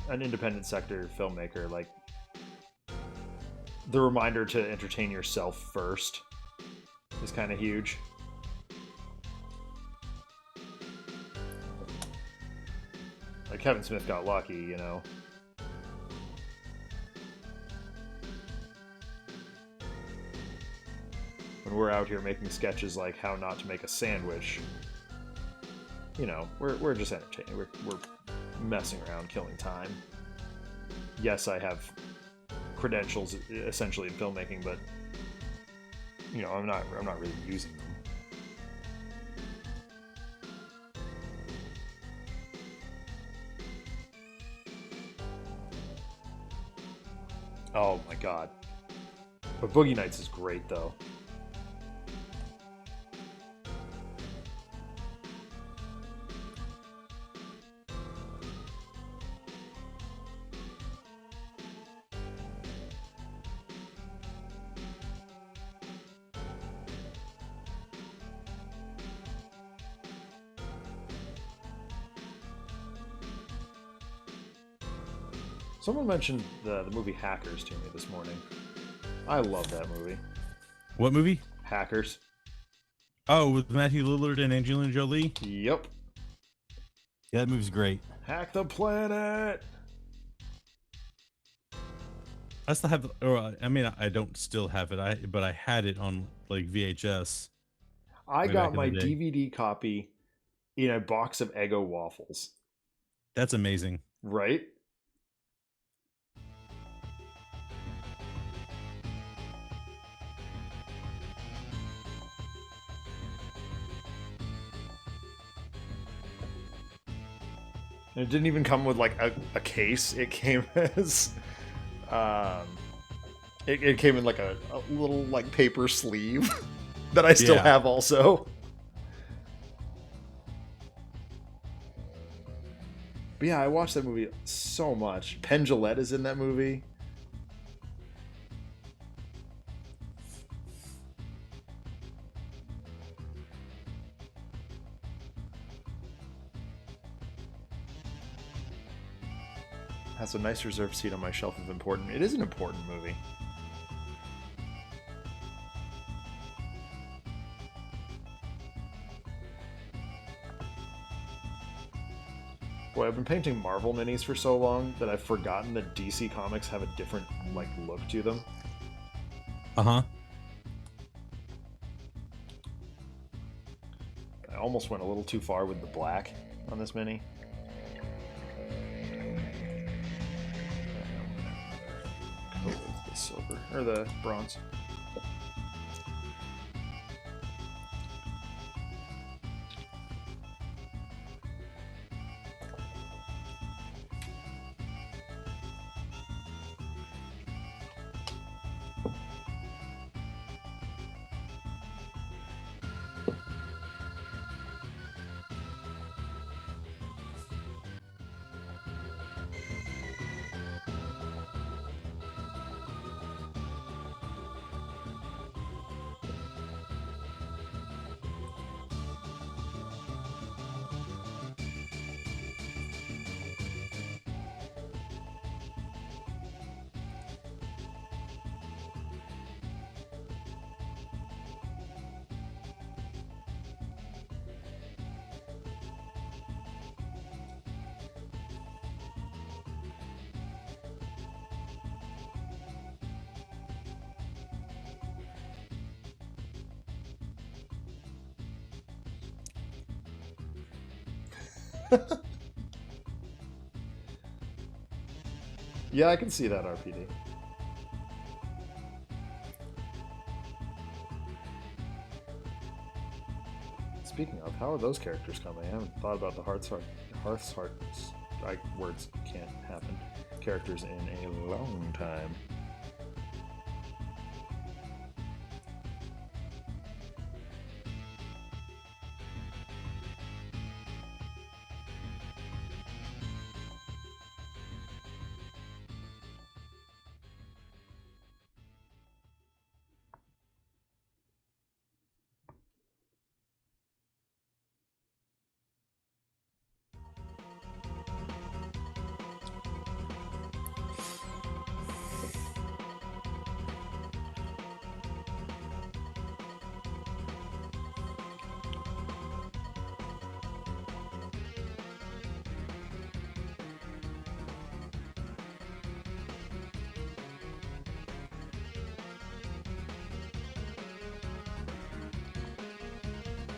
an independent sector filmmaker, like the reminder to entertain yourself first is kind of huge. Like Kevin Smith got lucky, you know. When we're out here making sketches like how not to make a sandwich, you know, we're just entertaining. We're messing around, killing time. Yes, I have credentials essentially in filmmaking, but you know, I'm not really using them. Oh my god. But Boogie Nights is great though. Someone mentioned the movie Hackers to me this morning. I love that movie. What movie? Hackers. Oh, with Matthew Lillard and Angelina Jolie? Yep. Yeah, that movie's great. Hack the planet! I still have, or I mean, I don't still have it, but I had it on like VHS. I got my DVD copy in a box of Eggo waffles. That's amazing. Right? And it didn't even come with like a case. It came as it came in like a little like paper sleeve that I still Yeah. have also. But yeah, I watched that movie so much. Penn Jillette is in that movie. Has a nice reserved seat on my shelf of important. It is an important movie. Boy, I've been painting Marvel minis for so long that I've forgotten that DC comics have a different like look to them. Uh-huh. I almost went a little too far with the black on this mini. Go with the silver or the bronze. Yeah, I can see that RPD. Speaking of, how are those characters coming? I haven't thought about the Hearthsheart. Words can't happen. Characters in a long time.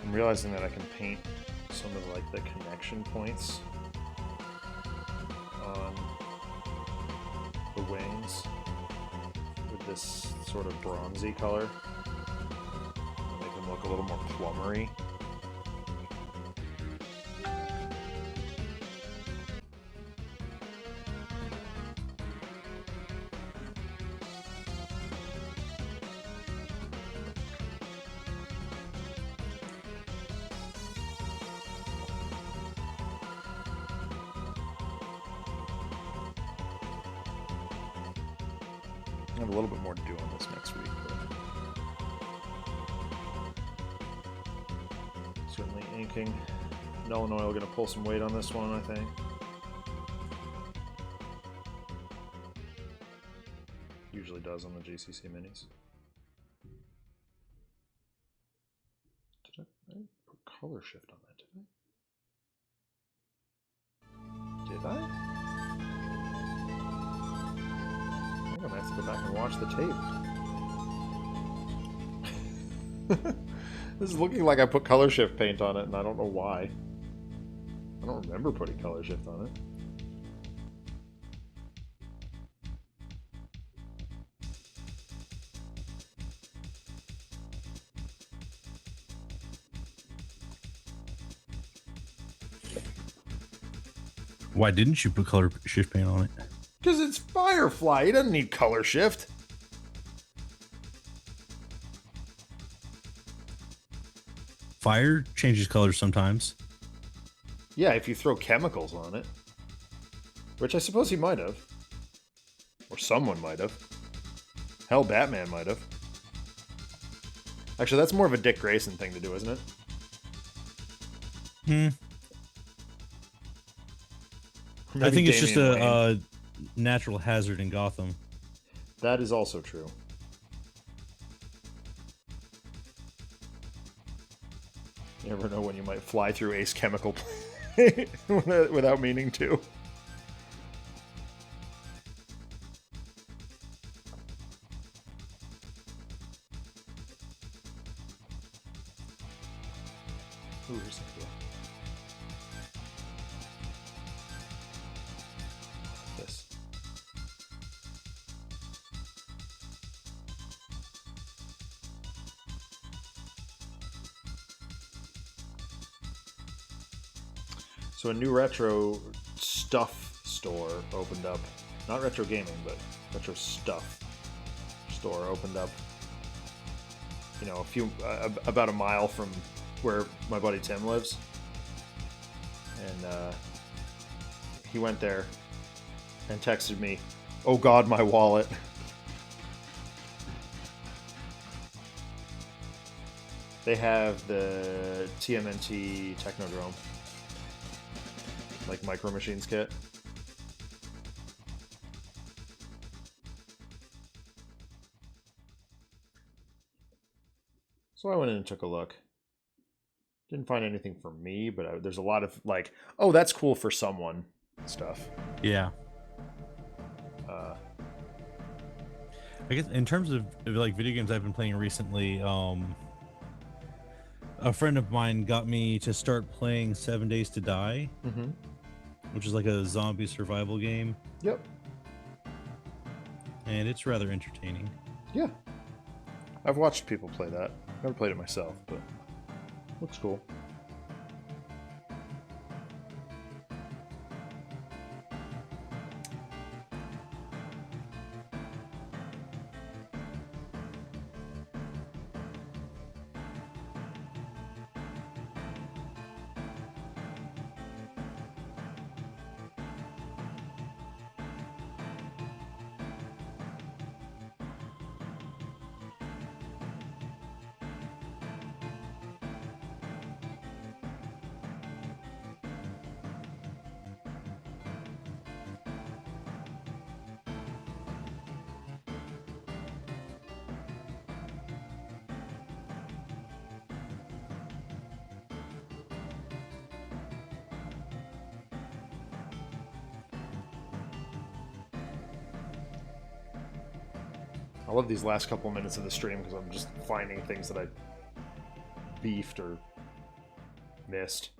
I'm realizing that I can paint some of like the connection points on the wings with this sort of bronzy color. Make them look a little more plummery. I have a little bit more to do on this next week, but certainly inking. Null Oil going to pull some weight on this one, I think. Usually does on the GCC minis. Did I put color shift on that, did I? Did I? I think I'm gonna have to go back and watch the tape. This is looking like I put color shift paint on it, and I don't know why. I don't remember putting color shift on it. Why didn't you put color shift paint on it? Because it's Firefly. He doesn't need color shift. Fire changes colors sometimes. Yeah, if you throw chemicals on it. Which I suppose he might have. Or someone might have. Hell, Batman might have. Actually, that's more of a Dick Grayson thing to do, isn't it? I think it's just Damian Wayne. a natural hazard in Gotham. That is also true. You never know when you might fly through Ace Chemical without meaning to. Ooh, here's an idea. This. So a new retro stuff store opened up. Not retro gaming, but retro stuff store opened up. You know, about a mile from where my buddy Tim lives. And he went there and texted me, "Oh God, my wallet." They have the TMNT Technodrome. Like Micro Machines kit. So I went in and took a look. Didn't find anything for me, but there's a lot of like, oh, that's cool for someone stuff. Yeah. I guess in terms of like video games I've been playing recently, a friend of mine got me to start playing 7 Days to Die, which is like a zombie survival game. Yep. And it's rather entertaining. Yeah. I've watched people play that. Never played it myself, but looks cool. I love these last couple minutes of the stream because I'm just finding things that I beefed or missed.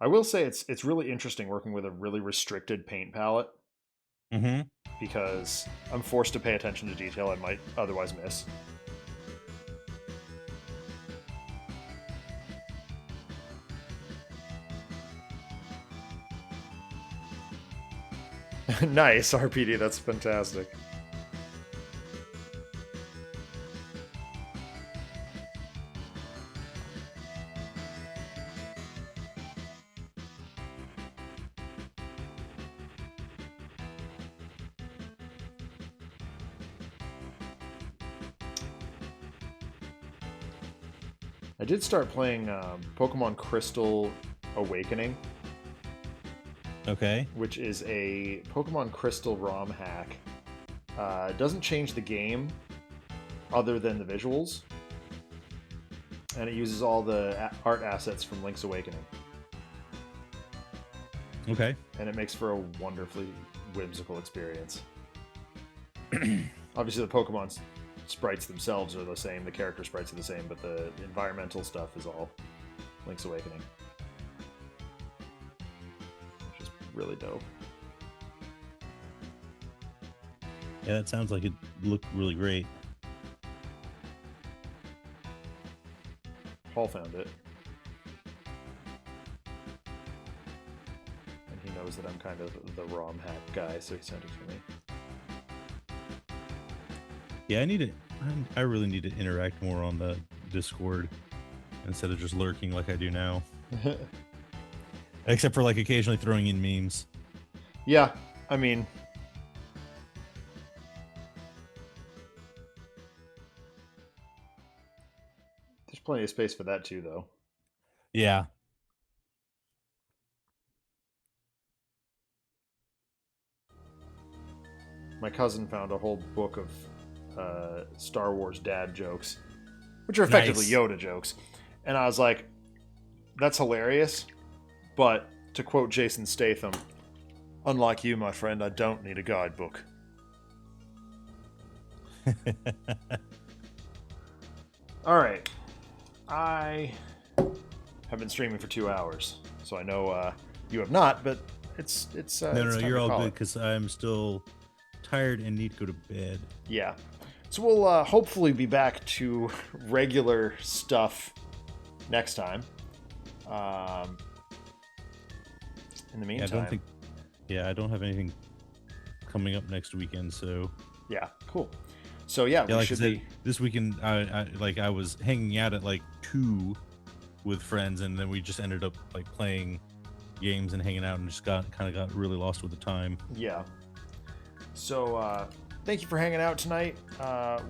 I will say it's really interesting working with a really restricted paint palette because I'm forced to pay attention to detail I might otherwise miss. Nice, RPD, that's fantastic. I did start playing Pokemon Crystal Awakening. Okay. Which is a Pokemon Crystal ROM hack. It doesn't change the game other than the visuals. And it uses all the art assets from Link's Awakening. Okay. And it makes for a wonderfully whimsical experience. Obviously, the Pokemon sprites themselves are the same, the character sprites are the same, but the environmental stuff is all Link's Awakening. Which is really dope. Yeah, that sounds like it looked really great. Paul found it. knows that I'm kind of the ROM hack guy, so he sent it to me. Yeah, I really need to interact more on the Discord instead of just lurking like I do now. Except for like occasionally throwing in memes. Yeah, I mean, there's plenty of space for that too, though. Yeah. My cousin found a whole book of Star Wars dad jokes, which are effectively Nice. Yoda jokes. And I was like, that's hilarious. But to quote Jason Statham, unlike you, my friend, I don't need a guidebook. All right. I have been streaming for 2 hours, so I know you have not, but it's No, it's you're all call good it. because I'm still tired and need to go to bed. Yeah. So we'll hopefully be back to regular stuff next time. In the meantime, I don't have anything coming up next weekend, so yeah, cool. So yeah, yeah, we like I should said, be. this weekend I was hanging out at like 2 with friends, and then we just ended up like playing games and hanging out, and just got really lost with the time. Yeah. So thank you for hanging out tonight.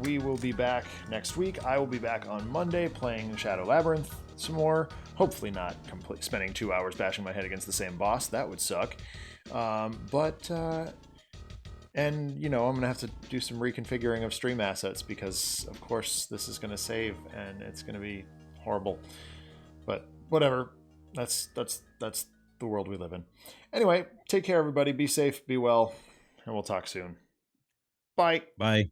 We will be back next week. I will be back on Monday playing Shadow Labyrinth some more. Hopefully not spending 2 hours bashing my head against the same boss. That would suck. And you know, I'm gonna have to do some reconfiguring of stream assets because, of course, this is gonna save and it's gonna be horrible. But whatever. That's the world we live in. Anyway, take care, everybody. Be safe, be well, and we'll talk soon. Bye. Bye.